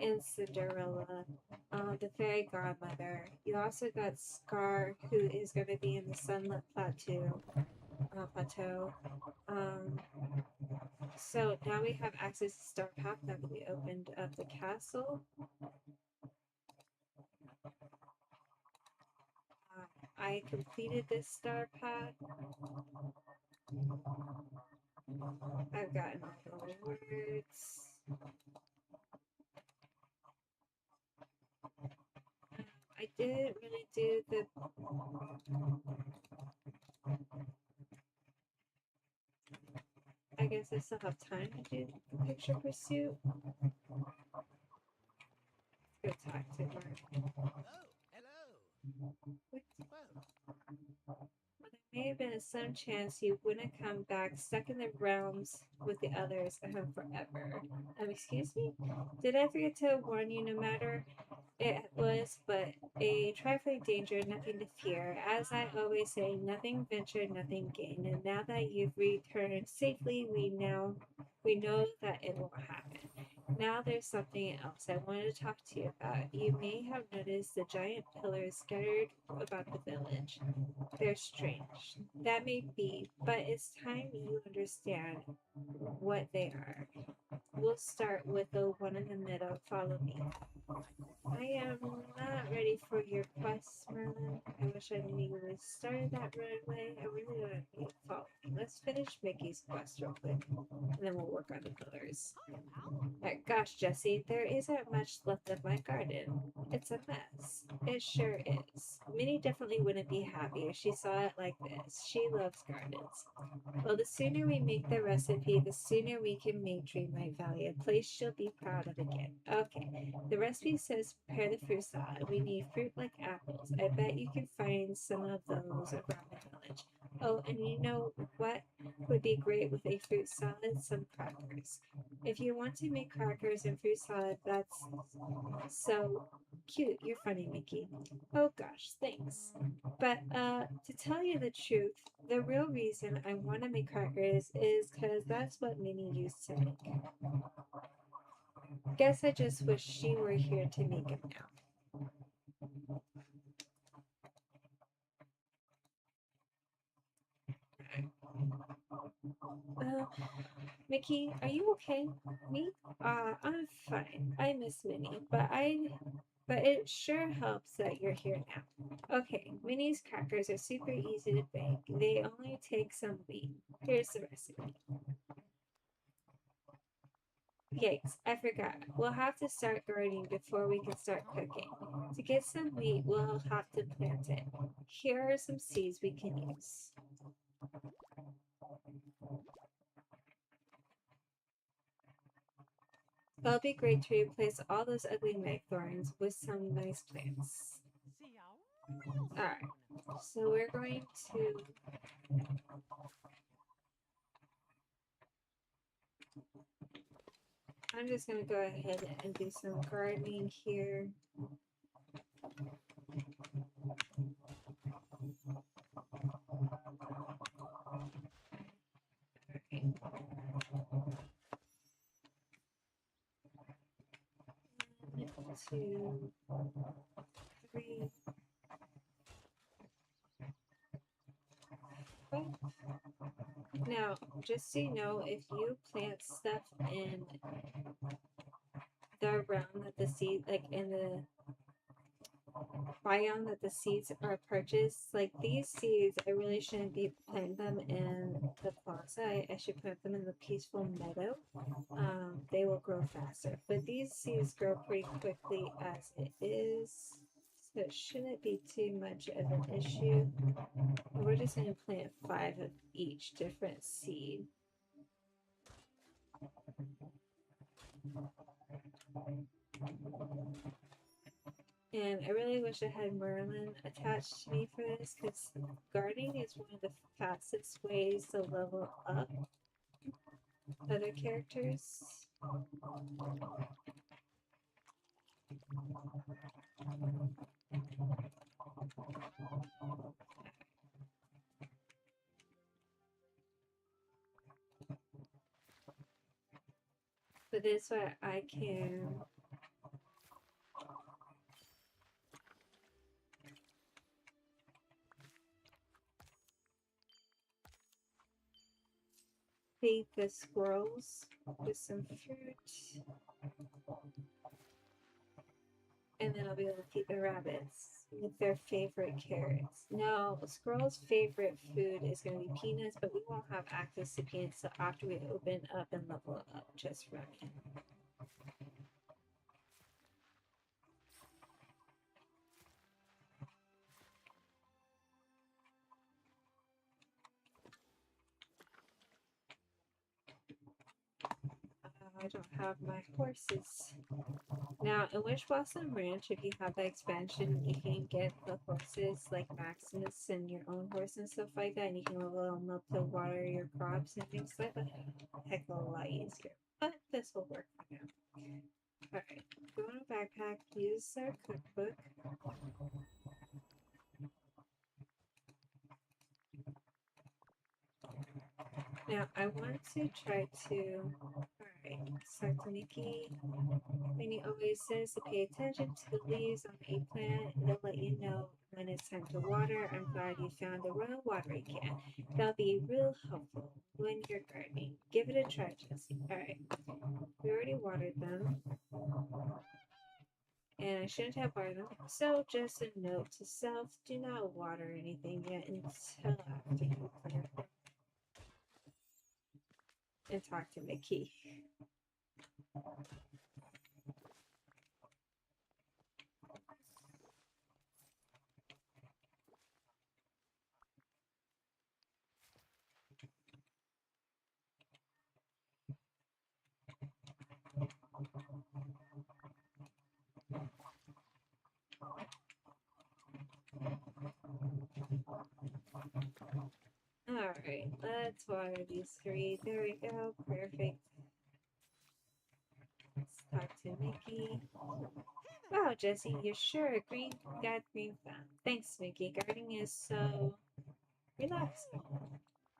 and Cinderella, the Fairy Godmother. You also got Scar, who is going to be in the Sunlit Plateau. So now we have access to Star Path now that we opened up the castle. I completed this Star Path. I've gotten all the rewards. I didn't really do the I guess I still have time to do the picture pursuit. Let's go talk to her. Oh, hello. What? Well, There may have been some chance you wouldn't come back, stuck in the realms with the others forever. Excuse me? Did I forget to warn you? No matter it was but a trifling danger, nothing to fear. As I always say, nothing ventured, nothing gained. And now that you've returned safely, we know that it won't happen. Now there's something else I wanted to talk to you about. You may have noticed the giant pillars scattered about the village. They're strange. That may be, but it's time you understand what they are. We'll start with the one in the middle. Follow me. I am not ready for your quest, Merlin. I wish I knew you would started that right away. I really don't need to follow me. Let's finish Mickey's quest real quick, and then we'll work on the pillars. Gosh, Jesse, there isn't much left of my garden. It's a mess. It sure is. Minnie definitely wouldn't be happy if she saw it like this. She loves gardens. Well, the sooner we make the recipe, the sooner we can make Dreamligh Valley a place she'll be proud of again. Okay, the recipe says prepare the fruit salad. We need fruit like apples. I bet you can find some of those around the village. Oh, and you know what would be great with a fruit salad? Some crackers. If you want to make crackers and fruit salad, that's so cute. You're funny, Mickey. Oh gosh, thanks. But to tell you the truth, the real reason I want to make crackers is because that's what Minnie used to make. Guess I just wish she were here to make them now. Mickey, are you okay? Me? I'm fine. I miss Minnie, but it sure helps that you're here now. Okay, Minnie's crackers are super easy to bake. They only take some wheat. Here's the recipe. Yikes, I forgot. We'll have to start gardening before we can start cooking. To get some wheat, we'll have to plant it. Here are some seeds we can use. It'll be great to replace all those ugly neck thorns with some nice plants. Alright, so we're going to I'm just going to go ahead and do some gardening here. Okay. 1, 2, 3, 5. Now, just so you know, if you plant stuff in the realm that the seed, like in the biome that the seeds are purchased, like these seeds, I really shouldn't be planting them in the plaza. I should plant them in the peaceful meadow. They will grow faster, but these seeds grow pretty quickly as it is, so it shouldn't be too much of an issue. And we're just going to plant 5 of each different seed. And I really wish I had Merlin attached to me for this, because gardening is one of the fastest ways to level up other characters. But this way I can feed the squirrels with some fruit. And then I'll be able to feed the rabbits with their favorite carrots. Now, squirrel's favorite food is going to be peanuts, but we won't have access to peanuts until after we open up and level up just from it. I don't have my horses. Now, in Wish Blossom Ranch, if you have that expansion, you can get the horses like Maximus and your own horse and stuff like that, and you can level them up to water your crops and things like that. Heck of a lot easier. But this will work for now. Alright, go in a backpack, use our cookbook. Now, I want to try to. Alright, Sartaniki. Minnie always says to pay attention to the leaves on a plant. They'll let you know when it's time to water. I'm glad you found a royal watering can. That'll be real helpful when you're gardening. Give it a try, Jesse. Alright, we already watered them. And I shouldn't have watered them. So, just a note to self, do not water anything yet until after you plant them. And talk to Mickey. Alright, let's water these 3. There we go. Perfect. Let's talk to Mickey. Wow, Jesse, you're sure got green thumb. Thanks, Mickey. Gardening is so relaxing.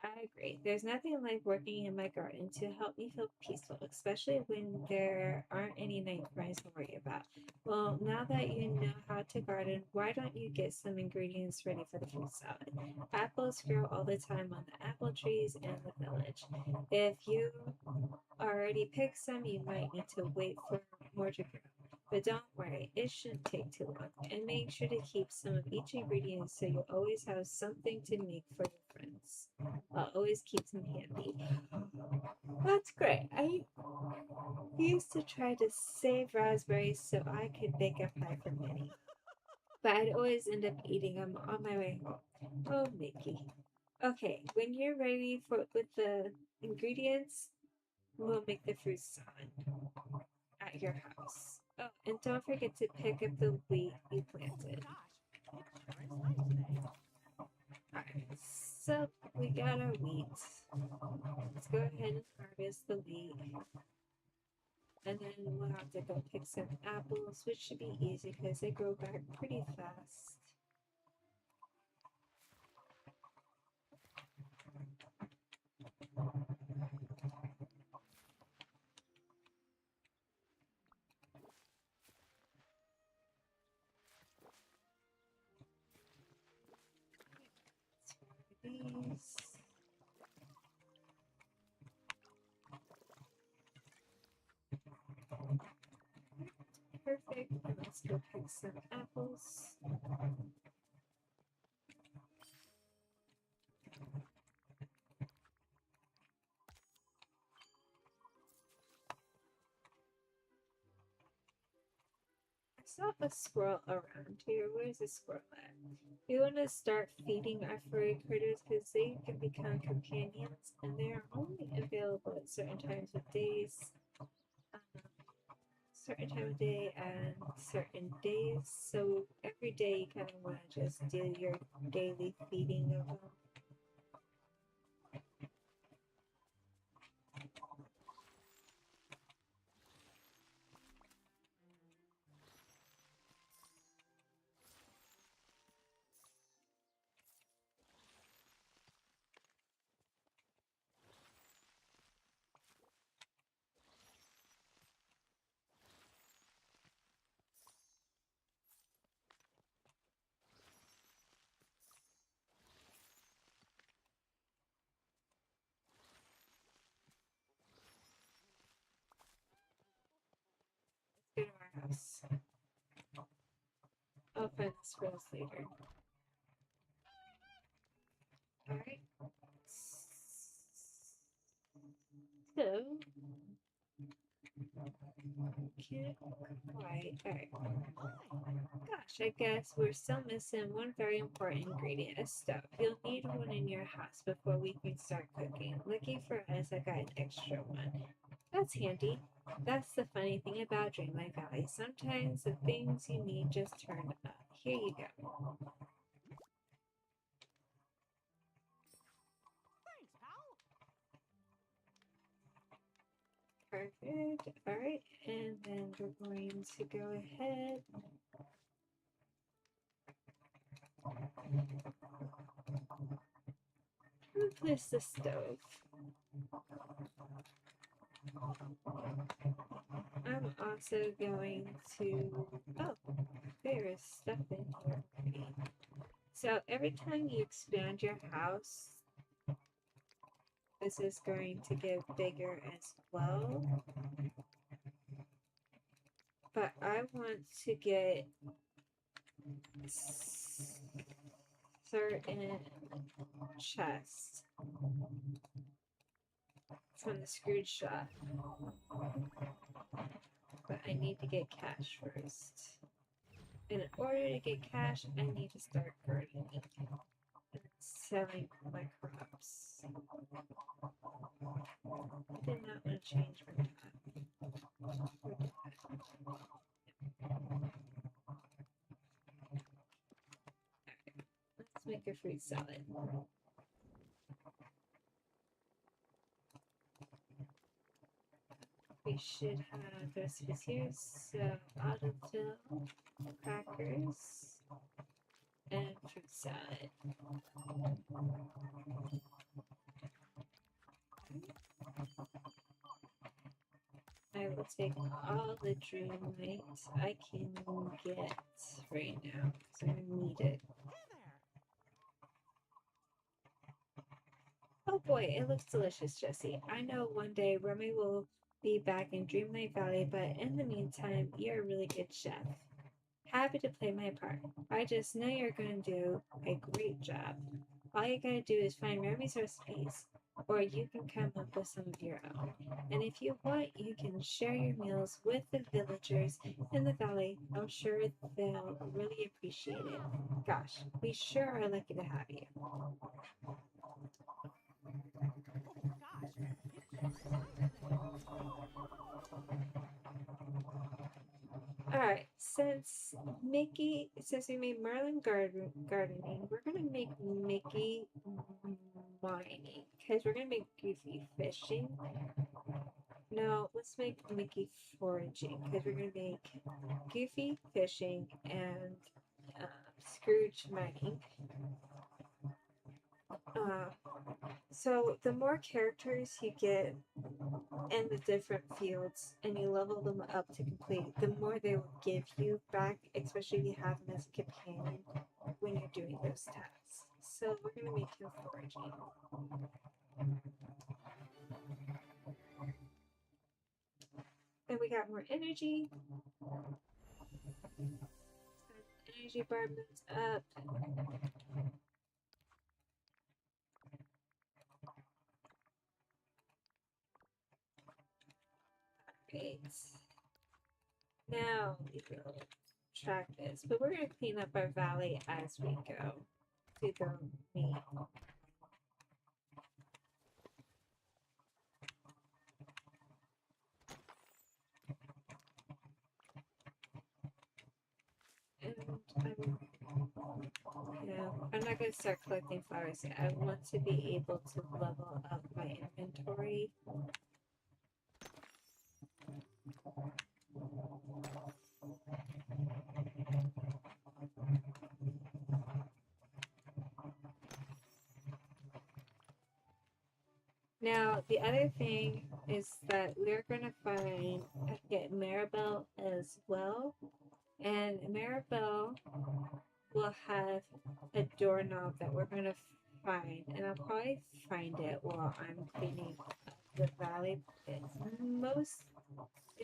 I agree. There's nothing like working in my garden to help me feel peaceful, especially when there aren't any nightmares to worry about. Well, now that you know how to garden, why don't you get some ingredients ready for the fruit salad? Apples grow all the time on the apple trees in the village. If you already picked some, you might need to wait for more to grow. But don't worry, it shouldn't take too long. And make sure to keep some of each ingredient so you always have something to make for your friends. I'll always keep them handy. That's great. I used to try to save raspberries so I could bake a pie for Minnie. But I'd always end up eating them on my way home. Oh, Mickey. Okay, when you're ready with the ingredients, we'll make the fruit salad at your house. Oh, and don't forget to pick up the wheat you planted. Alright, so we got our wheat. Let's go ahead and harvest the wheat. And then we'll have to go pick some apples, which should be easy because they grow back pretty fast. These. Perfect. And let's go pick some apples. I saw a squirrel around here. Where's the squirrel at? We want to start feeding our furry critters because they can become companions and they are only available at certain times of days. Certain time of day and certain days. So every day you kind of want to just do your daily feeding of them. Let's go to our house. I'll find the squirrels later. Alright. So, can't quite. Alright. Gosh, I guess we're still missing one very important ingredient, a stove. You'll need one in your house before we can start cooking. Lucky for us, I got an extra one. That's handy. That's the funny thing about Dreamligh Valley. Sometimes the things you need just turn up. Here you go. Thanks, pal. Perfect. Alright, and then we're going to go ahead. Replace the stove. I'm also going to. Oh, there is stuff in here. So every time you expand your house, this is going to get bigger as well. But I want to get certain chests from the Scrooge shop. But I need to get cash first. And in order to get cash, I need to start gardening and selling my crops. I did not want to change my top. Let's make a fruit salad. We should have the recipes here. So autofill, crackers, and fruit salad. will take all the dreamligh I can get right now, because I need it. Oh boy, it looks delicious, Jesse. I know one day Remy will be back in Dreamlight Valley, but in the meantime, you're a really good chef. Happy to play my part. I just know you're going to do a great job. All you gotta do is find Remy's recipes, or you can come up with some of your own. And if you want, you can share your meals with the villagers in the valley. I'm sure they'll really appreciate it. Gosh, we sure are lucky to have you. Alright, since we made Merlin gardening, we're gonna make Mickey mining, because we're gonna make Goofy fishing. No, let's make Mickey foraging, because we're gonna make Goofy fishing and Scrooge mining. So the more characters you get in the different fields and you level them up to complete, the more they will give you back, especially if you have them as a companion when you're doing those tasks. So we're going to make him foraging. Then we got more energy. Energy bar moves up. Great. Now we will track this, but we're going to clean up our valley as we go to go meet. And I'm not going to start collecting flowers yet. I want to be able to level up my inventory. Now, the other thing is that we're going to get Maribel as well. And Maribel will have a doorknob that we're going to find. And I'll probably find it while I'm cleaning up the valley. It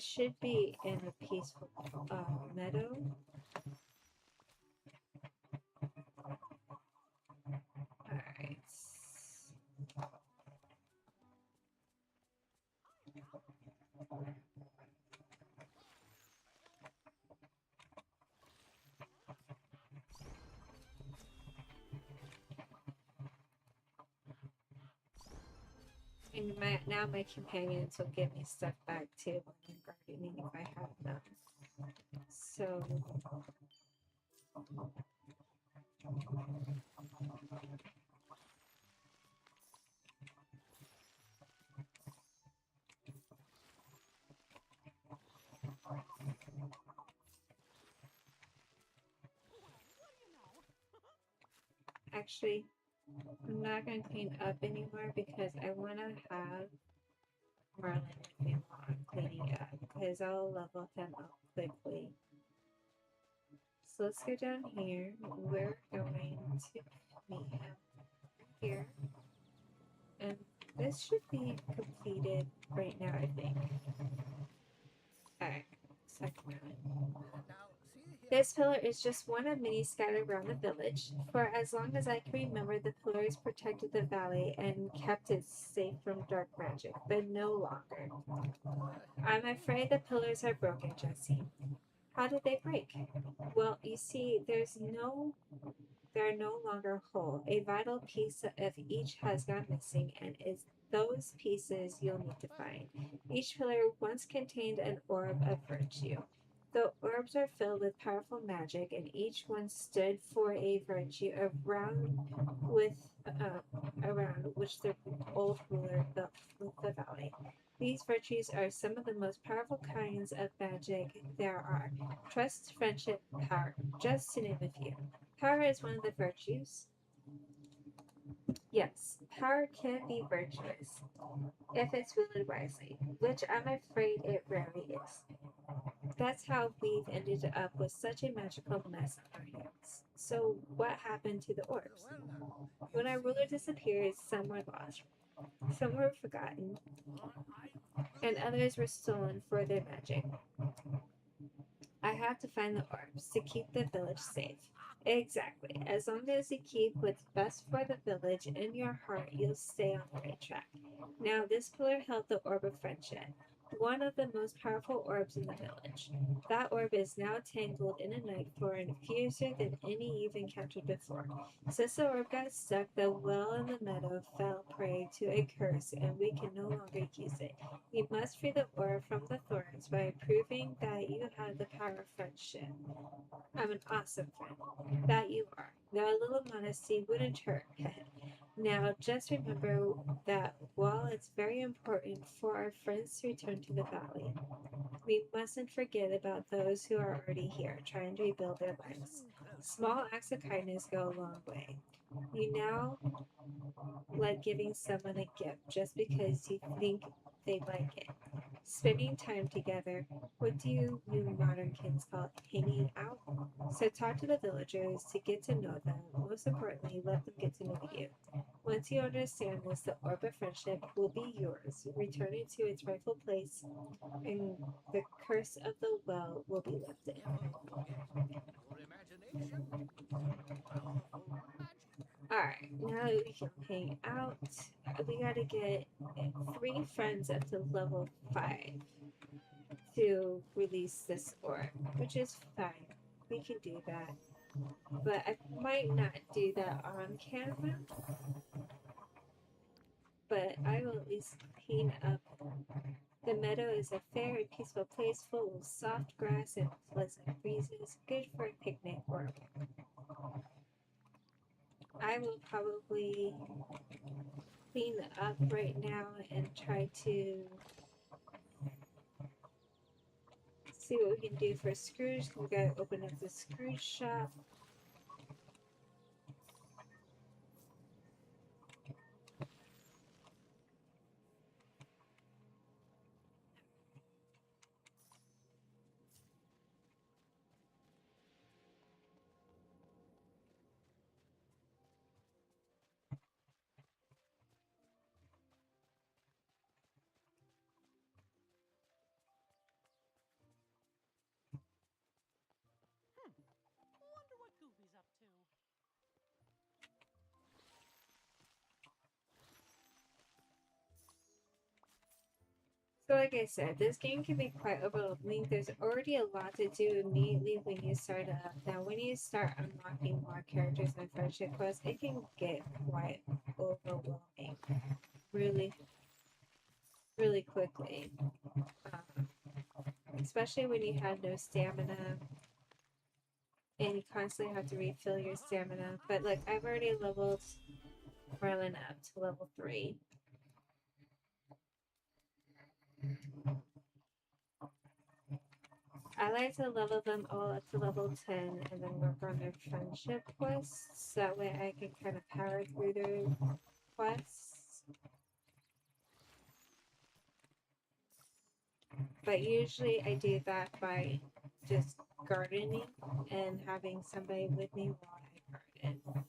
should be in a peaceful meadow. Alright. And now my companions will give me stuff back too when I'm gardening if I have them. So actually, I'm not going to clean up anymore because I want to have Merlin with me while I'm cleaning up because I'll level him up quickly. So let's go down here. We're going to meet him here. And this should be completed right now, I think. Alright, second one. This pillar is just one of many scattered around the village. For as long as I can remember, the pillars protected the valley and kept it safe from dark magic, but no longer. I'm afraid the pillars are broken, Jesse. How did they break? Well, you see, they're no longer whole. A vital piece of each has gone missing, and it's those pieces you'll need to find. Each pillar once contained an orb of virtue. The orbs are filled with powerful magic, and each one stood for a virtue around which the old ruler built the valley. These virtues are some of the most powerful kinds of magic there are. Trust, friendship, power, just to name a few. Power is one of the virtues. Yes, power can be virtuous if it's wielded wisely, which I'm afraid it rarely is. That's how we've ended up with such a magical mess on our hands. So, what happened to the orbs? Well, now, you When our ruler see, disappeared, some were lost, some were forgotten, I and others were stolen for their magic. I have to find the orbs to keep the village safe. Exactly. As long as you keep what's best for the village in your heart, you'll stay on the right track. Now, this pillar held the orb of friendship, one of the most powerful orbs in the village. That orb is now tangled in a night thorn fiercer than any you've encountered before. Since the orb got stuck, the well in the meadow fell prey to a curse, and we can no longer use it. You must free the orb from the thorns by proving that you have the power of friendship. I'm an awesome friend. That you are. Now, a little modesty wouldn't hurt. Now, just remember that while it's very important for our friends to return to the valley, we mustn't forget about those who are already here, trying to rebuild their lives. listen close. Small acts of kindness go a long way. You now like giving someone a gift just because you think they like it. Spending time together. What do you modern kids call hanging out? So talk to the villagers to get to know them. Most importantly, let them get to know you. Once you understand this, the orb of friendship will be yours, returning to its rightful place, and the curse of the well will be lifted. Never forget, your imagination is powerful magic. Alright, now that we can hang out, we gotta get 3 friends up to level 5 to release this orb, which is fine. We can do that. But I might not do that on camera, but I will at least clean up. The meadow is a fair and peaceful place full of soft grass and pleasant breezes, good for a picnic or I will probably clean up right now and try to see what we can do for Scrooge. We gotta open up the Scrooge shop. Wonder what Goofy's up to. So, like I said, this game can be quite overwhelming. There's already a lot to do immediately when you start up. Now, when you start unlocking more characters and friendship quests, it can get quite overwhelming really, really quickly. Um, Especially when you have no stamina and you constantly have to refill your stamina. But look, I've already leveled Merlin up to level 3. I like to level them all up to level 10 and then work on their friendship quests. That way I can kind of power through their quests. But usually I do that by just gardening and having somebody with me while I garden.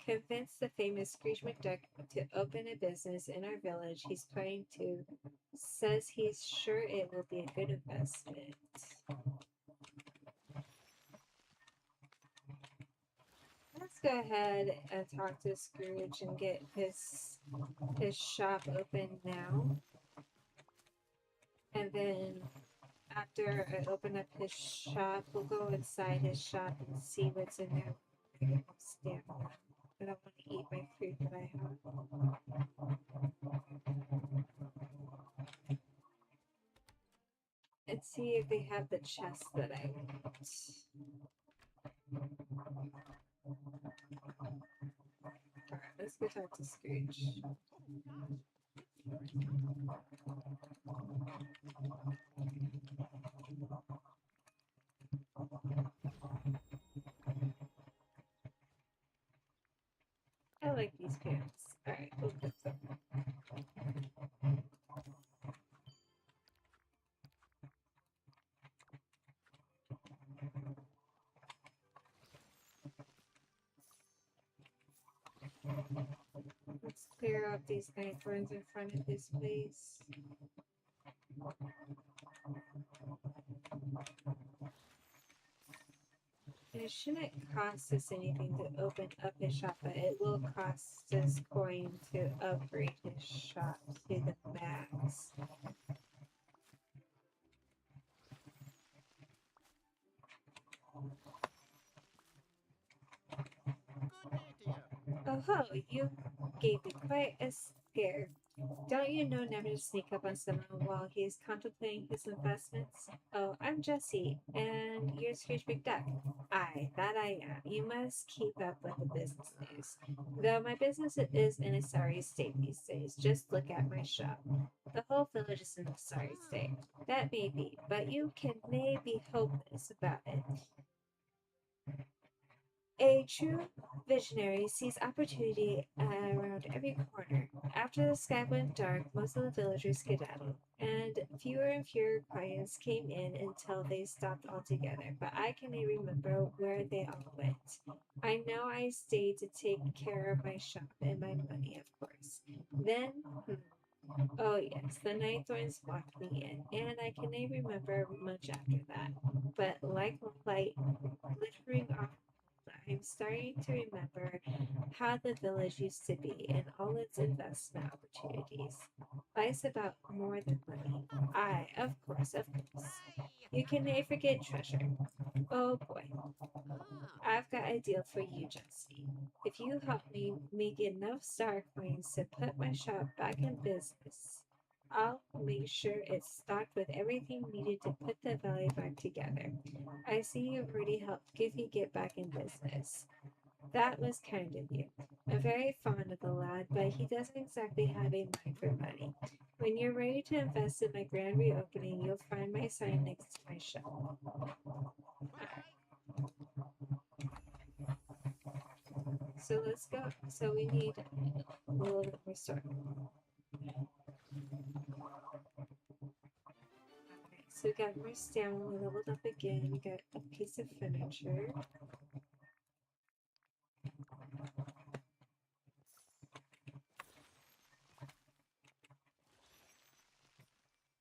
Convince the famous Scrooge McDuck to open a business in our village. He's planning to. Says he's sure it will be a good investment. Let's go ahead and talk to Scrooge and get his shop open now. And then after I open up his shop, we'll go inside his shop and see what's in there. I get more stamina. I don't want to eat my fruit that I have. And see if they have the chest that I want. Alright, let's go talk to Scrooge. like these pants. Alright, we'll put them. Let's clear up these night thorns in front of this place. And it shouldn't cost us anything to open up his shop, but it will cost us coin to upgrade his shop to the max. Oh ho, you gave me quite a scare. Don't you know never to sneak up on someone while he's contemplating his investments? Oh, I'm Jessie, and you're Scrooge McDuck. Aye, that I am. You must keep up with the business news. Though my business is in a sorry state these days, just look at my shop. The whole village is in a sorry state. That may be, but you can nay be hopeless about it. A true visionary sees opportunity around every corner. After the sky went dark, most of the villagers skedaddled, and fewer clients came in until they stopped altogether. But I can remember where they all went. I know I stayed to take care of my shop and my money, of course. Then, oh yes, the night thorns locked me in, and I can remember much after that. But like light glittering off, I'm starting to remember how the village used to be and all its investment opportunities. Life's about more than money. Aye, of course, of course. You can never forget treasure. Oh boy, I've got a deal for you, Jesse. If you help me make enough star coins to put my shop back in business, I'll make sure it's stocked with everything needed to put the valley back together. I see you've already helped Goofy get back in business. That was kind of you. I'm very fond of the lad, but he doesn't exactly have a mind for money. When you're ready to invest in my grand reopening, you'll find my sign next to my shop. So let's go. So we need a little bit more stone. So we got more stamina, we leveled up again, we got a piece of furniture.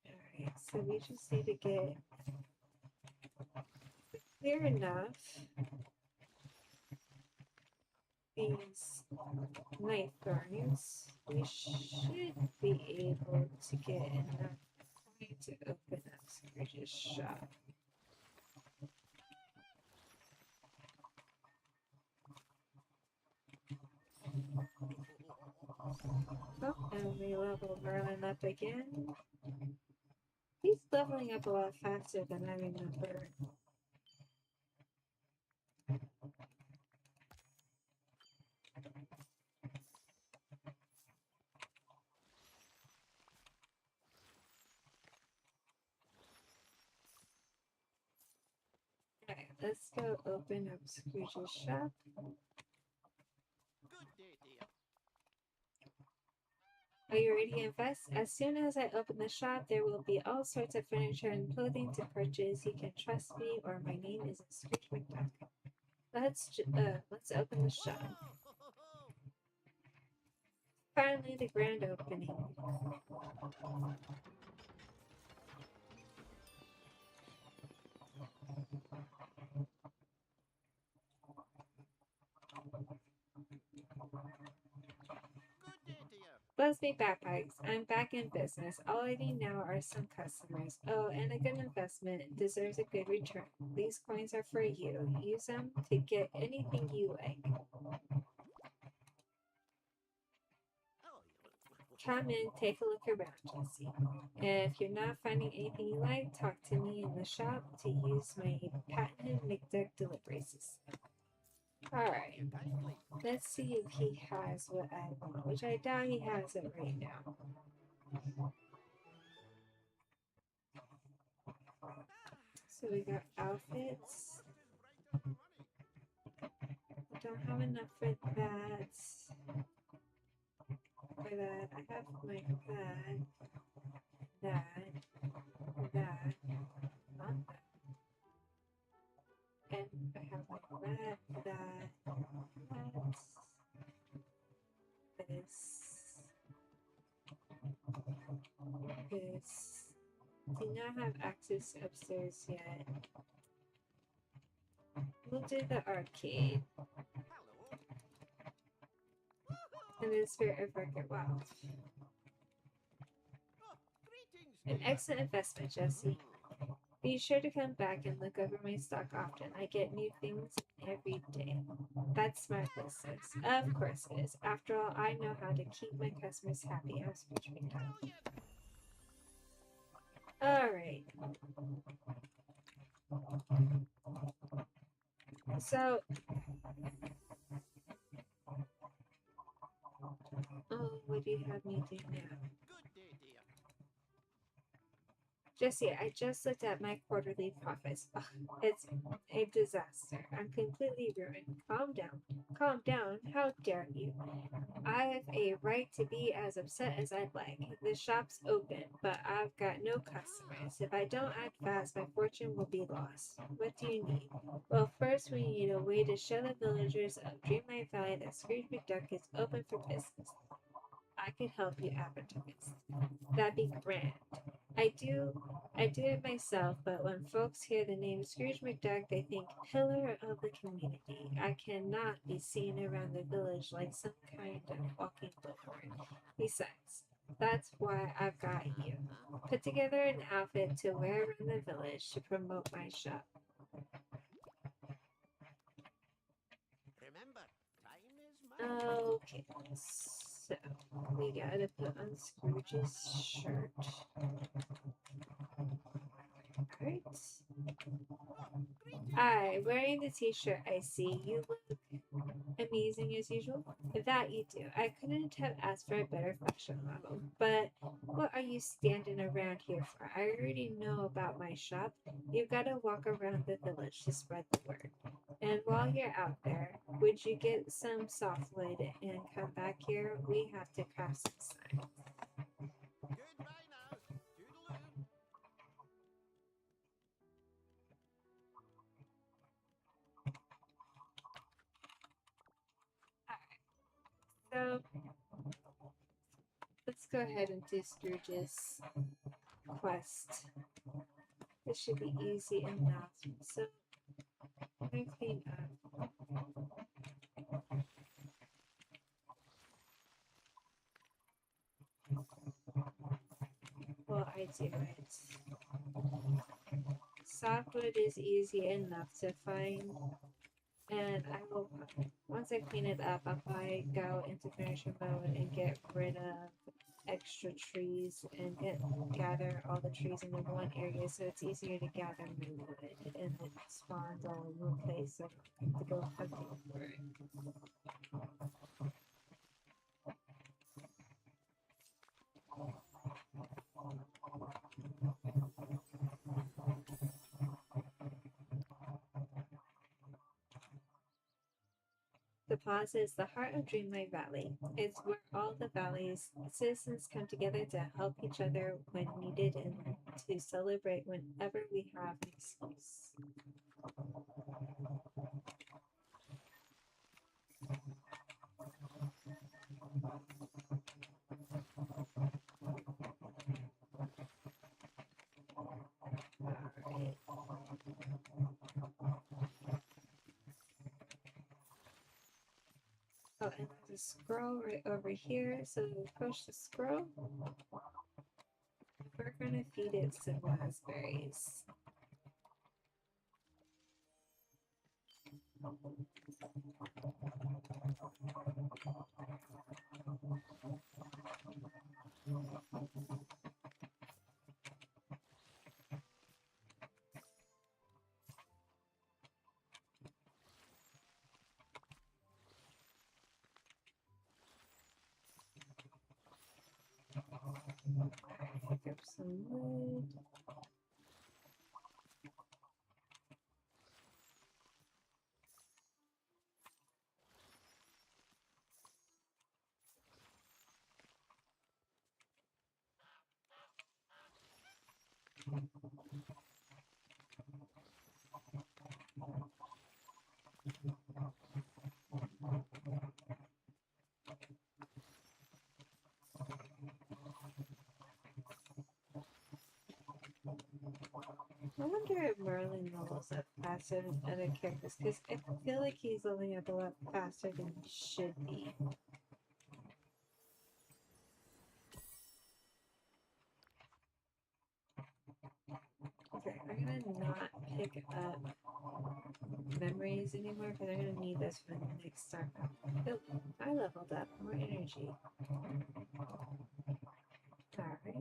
Alright, so we just need to get clear enough these night thorns. We should be able to get enough coin to open up Scrooge's shop. Oh, and we leveled Merlin up again. He's leveling up a lot faster than I remember. Alright, let's go open up Scrooge's shop. Are you ready to invest? As soon as I open the shop, there will be all sorts of furniture and clothing to purchase. You can trust me, or my name isn't Scrooge McDuck. Let's open the shop. Finally, the grand opening. Bless me backpacks. I'm back in business. All I need now are some customers. Oh, and a good investment deserves a good return. These coins are for you. Use them to get anything you like. Come in, take a look around, Jesse. And if you're not finding anything you like, talk to me in the shop to use my patented McDuck delivery system. Alright, let's see if he has what I want, which I doubt he has it right now. So we got outfits. I don't have enough for that. For that, I have my that, not that. And I have my red, that, this. Do not have access upstairs yet. We'll do the arcade. And the Spirit of Record. Wow. An excellent investment, Jesse. Be sure to come back and look over my stock often. I get new things every day. That's smart business. Of course it is. After all, I know how to keep my customers happy. I'm Scrooge McDuck. Alright. So, what do you have me do now? Jesse, I just looked at my quarterly profits. Ugh, it's a disaster. I'm completely ruined. Calm down. Calm down. How dare you? I have a right to be as upset as I'd like. The shop's open, but I've got no customers. If I don't act fast, my fortune will be lost. What do you need? Well, first we need a way to show the villagers of Dreamlight Valley that Scrooge McDuck is open for business. I could help you advertise. That'd be grand. I do it myself, but when folks hear the name Scrooge McDuck, they think pillar of the community. I cannot be seen around the village like some kind of walking billboard. Besides, that's why I've got you. Put together an outfit to wear around the village to promote my shop. Remember, time is money. Okay, so we gotta put on Scrooge's shirt. Alright. Aye, wearing the t-shirt, I see. You look amazing as usual. That you do. I couldn't have asked for a better fashion model. But what are you standing around here for? I already know about my shop. You've got to walk around the village to spread the word. And while you're out there, would you get some softwood and come back here? We have to craft some signs. Goodbye now. Toodaloo. So let's go ahead and do Scrooge's quest. This should be easy enough. So I'm gonna clean up. Well, I do it. Softwood is easy enough to find, and I will, once I clean it up, I'll probably go into finisher mode and get rid of extra trees and gather all the trees in one area so it's easier to gather my wood and it spawns all in one place so I don't have to go hunting for it. The plaza is the heart of Dreamlight Valley. It's where all the valley's citizens come together to help each other when needed and to celebrate whenever we have an excuse. Alright. Oh, and there's a scroll right over here. So we push the scroll. We're gonna feed it some raspberries. Pick up some wood. I wonder if Merlin levels up faster than other characters, because I feel like he's leveling up a lot faster than he should be. Okay, I'm gonna not pick up memories anymore, because I'm gonna need this for the next time. Oh, I leveled up. More energy. Alright.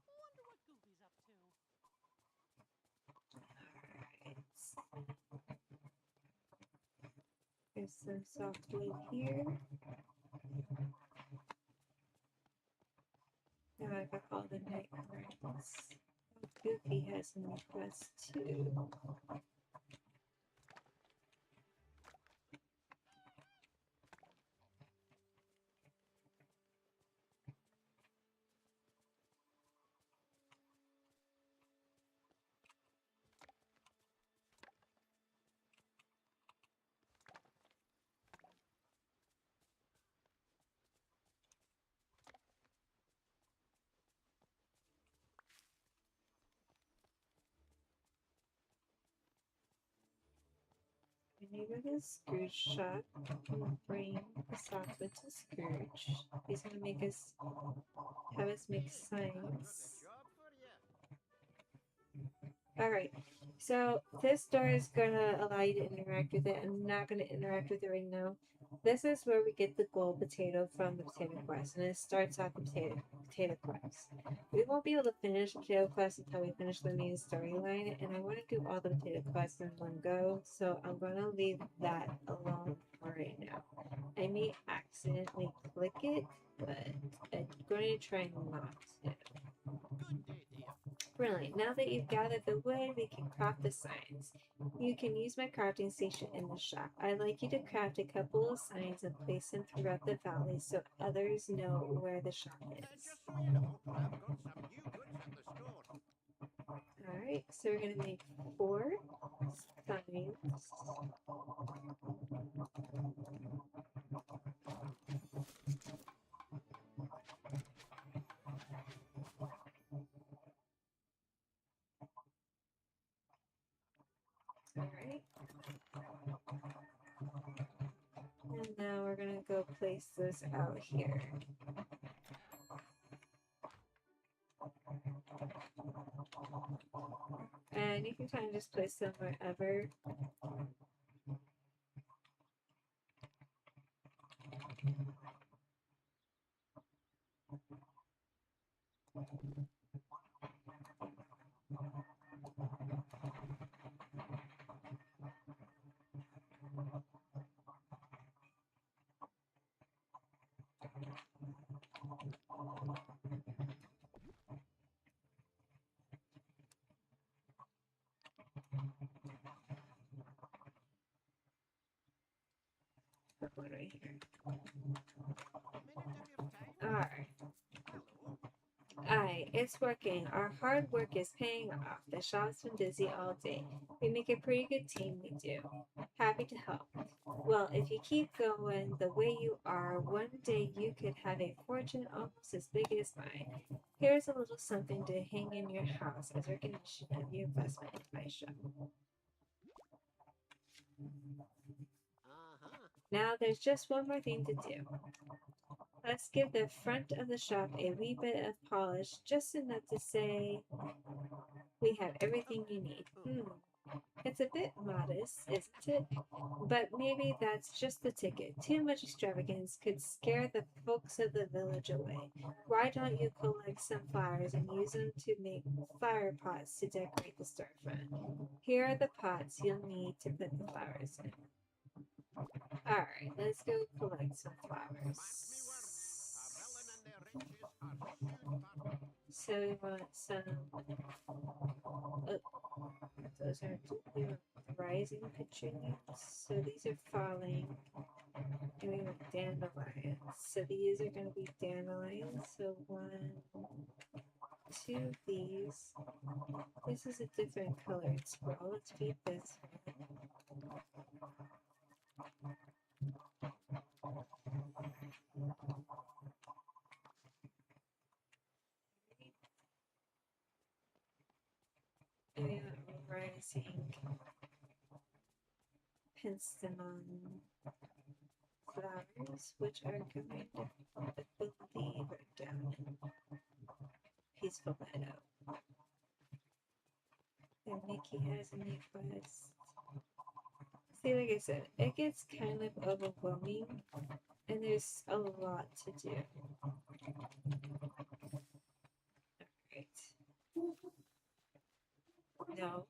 Wonder what Goofy's up to. There's some soft wood here. Now I got all the night cards. Goofy has some requests too. My neighbor is Scrooge shop. We'll bring the softwood to Scrooge. He's gonna make us have us make signs. Alright, so this door is gonna allow you to interact with it. I'm not gonna interact with it right now. This is where we get the gold potato from the potato quest, and it starts off the potato quest. We won't be able to finish the potato quest until we finish the main storyline, and I want to do all the potato quests in one go, so I'm gonna leave that alone for right now. I may accidentally click it, but I'm going to try not to. Brilliant. Now that you've gathered the wood, we can craft the signs. You can use my crafting station in the shop. I'd like you to craft a couple of signs and place them throughout the valley so others know where the shop is. Just so you know, I've got some new goods at the store. Alright, so we're going to make 4 signs. Alright. And now we're going to go place those out here. And you can kind of just place them wherever. Put one right here. Alright. Aye, it's working. Our hard work is paying off. The shop's been busy all day. We make a pretty good team, we do. Happy to help. Well, if you keep going the way you are, one day you could have a fortune almost as big as mine. Here's a little something to hang in your house as recognition of your investment in my shop. Now there's just one more thing to do. Let's give the front of the shop a wee bit of polish, just enough to say We have everything you need. It's a bit modest, isn't it? But maybe that's just the ticket. Too much extravagance could scare the folks of the village away. Why don't you collect some flowers and use them to make flower pots to decorate the storefront? Here are the pots you'll need to put the flowers in. Alright, let's go collect some flowers. So we want some. Those are rising petunias. So these are falling. And we want dandelions. So these are going to be dandelions. So 1, 2 of these. This is a different colored scroll. Let's feed this one. And we want rising penstemon flowers, which are going to, I believe, are down in Peaceful Meadow. And Mickey has a new quest. See, like I said, it gets kind of overwhelming, and there's a lot to do. Alright. No.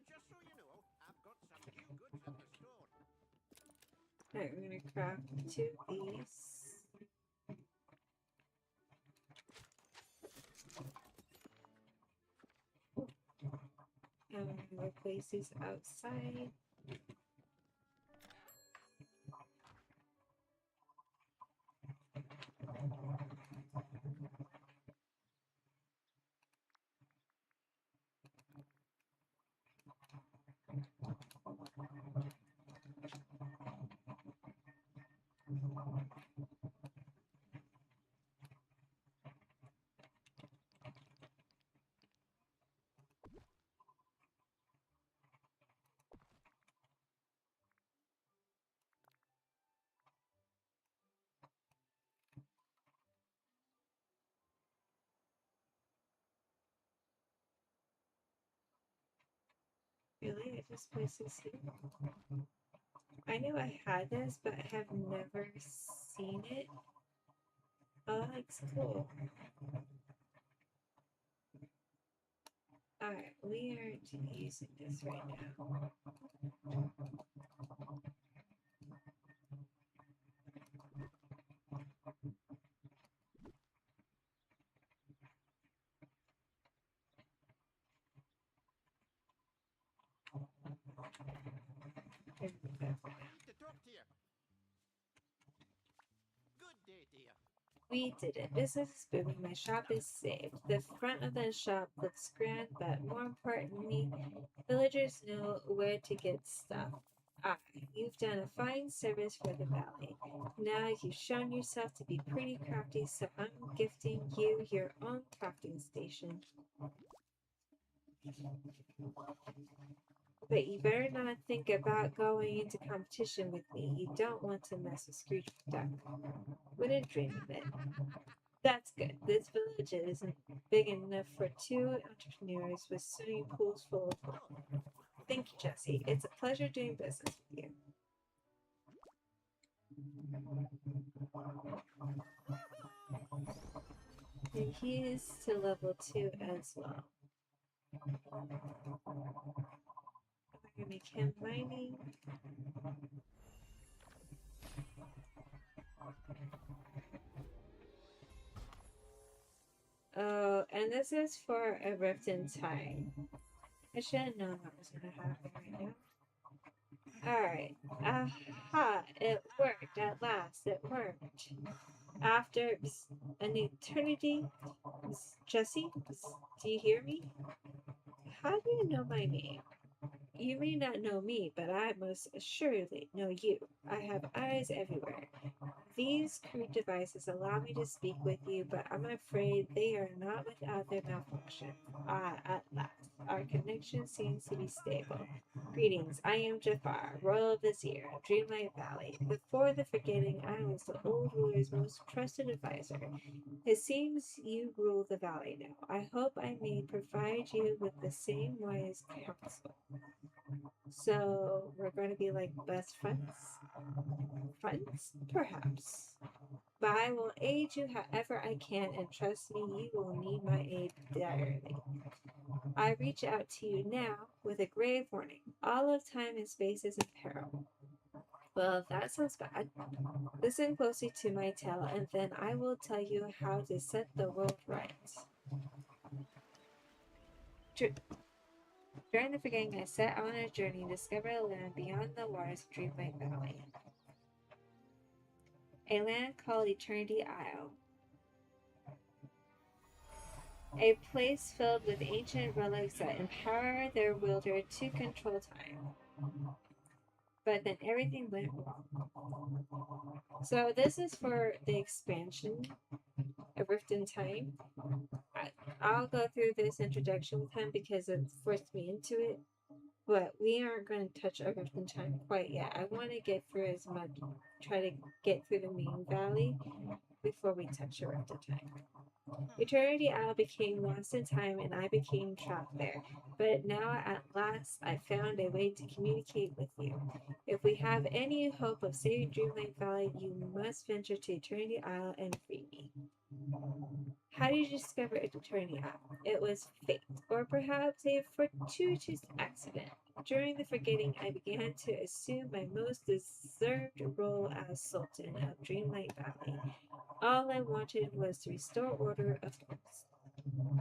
Just so you know, I've got some new goods in the store. Alright, we're gonna craft 2 of these. And we're gonna place these outside. Really? I just placed this here? I knew I had this, but I have never seen it. Oh, that looks cool. Alright, we aren't using this right now. To talk to you. Good day, dear. We did it. Business is booming. My shop is saved. The front of the shop looks grand, but more importantly, villagers know where to get stuff. Ah, you've done a fine service for the valley. Now you've shown yourself to be pretty crafty, so I'm gifting you your own crafting station. But you better not think about going into competition with me. You don't want to mess with Scrooge McDuck. Wouldn't dream of it. That's good. This village isn't big enough for 2 entrepreneurs with swimming pools full of water. Thank you, Jesse. It's a pleasure doing business with you. And he's to level 2 as well. I'm gonna make him mining. Oh, and this is for a rift in time. I should have known what was gonna happen right now. Alright. Aha! It worked at last. It worked. After an eternity. Jesse, do you hear me? How do you know my name? You may not know me, but I most assuredly know you. I have eyes everywhere. These crude devices allow me to speak with you, but I'm afraid they are not without their malfunction. Ah, at last, our connection seems to be stable. Greetings, I am Jafar, Royal Vizier of Dreamlight Valley. Before the forgetting, I was the old ruler's most trusted advisor. It seems you rule the valley now. I hope I may provide you with the same wise counsel. So, we're going to be like best friends? Friends? Perhaps. But I will aid you however I can, and trust me, you will need my aid direly. I reach out to you now with a grave warning. All of time and space is in peril. Well, that sounds bad. Listen closely to my tale, and then I will tell you how to set the world right. During the forgetting, I set out on a journey and discovered a land beyond the waters of Dreamlight Valley. A land called Eternity Isle. A place filled with ancient relics that empower their wielder to control time. But then everything went wrong. So this is for the expansion of Rift in Time. I'll go through this introduction with him because it forced me into it. But we aren't going to touch a Rift in Time quite yet. I want to get through as much, try to get through the main valley before we touch a Rift in Time. Eternity Isle became lost in time and I became trapped there. But now at last I found a way to communicate with you. If we have any hope of saving Dreamlight Valley, you must venture to Eternity Isle and free me. How did you discover Eternity Isle? It was fate, or perhaps a fortuitous accident. During the forgetting, I began to assume my most deserved role as Sultan of Dreamlight Valley. All I wanted was to restore order, of course.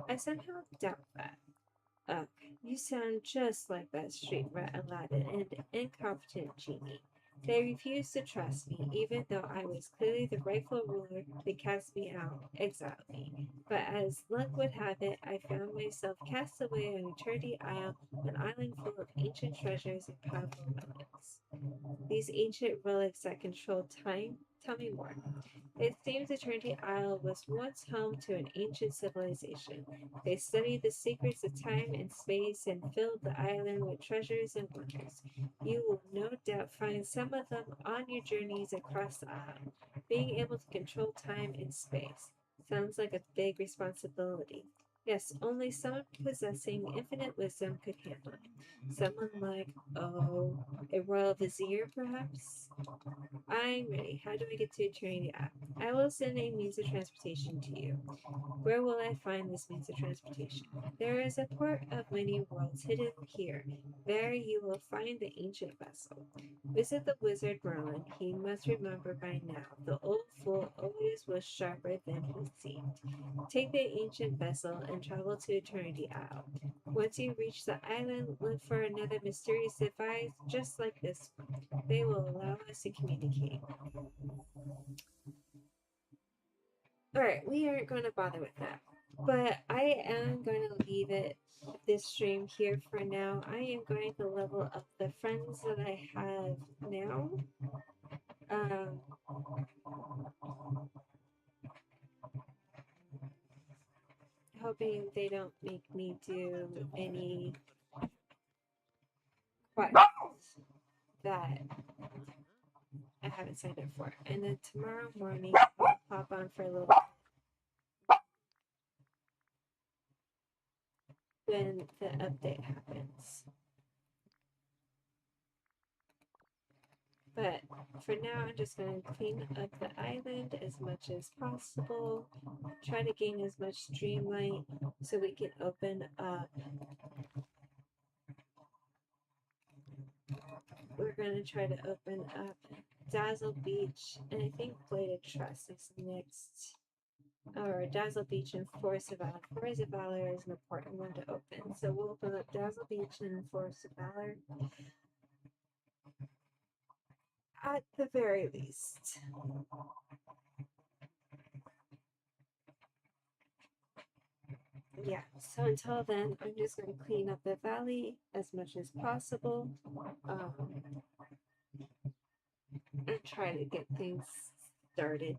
I somehow doubt that. Ugh, you sound just like that street rat Aladdin and incompetent genie. They refused to trust me, even though I was clearly the rightful ruler. They cast me out, exiled me. But as luck would have it, I found myself cast away on Eternity Isle, an island full of ancient treasures and powerful relics. These ancient relics that control time? Tell me more. It seems Eternity Isle was once home to an ancient civilization. They studied the secrets of time and space and filled the island with treasures and wonders. You will no doubt find some of them on your journeys across the isle. Being able to control time and space sounds like a big responsibility. Yes, only someone possessing infinite wisdom could handle it. Someone like, oh, a royal vizier, perhaps? I'm ready. How do I get to Eternity Isle? I will send a means of transportation to you. Where will I find this means of transportation? There is a port of many worlds hidden here. There you will find the ancient vessel. Visit the wizard Merlin. He must remember by now. The old fool always was sharper than he seemed. Take the ancient vessel and travel to Eternity Isle. Once you reach the island, look for another mysterious device just like this one. They will allow us to communicate. Alright, we aren't going to bother with that. But I am going to leave this stream here for now. I am going to level up the friends that I have now. Hoping they don't make me do any quests that I haven't signed up for. And then tomorrow morning, I'll pop on for a little when the update happens. But for now, I'm just going to clean up the island as much as possible. Try to gain as much streamlight so we can open up. We're going to try to open up Dazzle Beach, and I think Bladed Trust is next. Or Dazzle Beach and Forest of Valor. Forest of Valor is an important one to open. So we'll open up Dazzle Beach and Forest of Valor at the very least. Yeah, so until then, I'm just going to clean up the valley as much as possible. And try to get things started.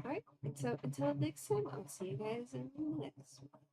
Alright, and so until next time, I'll see you guys in the next one.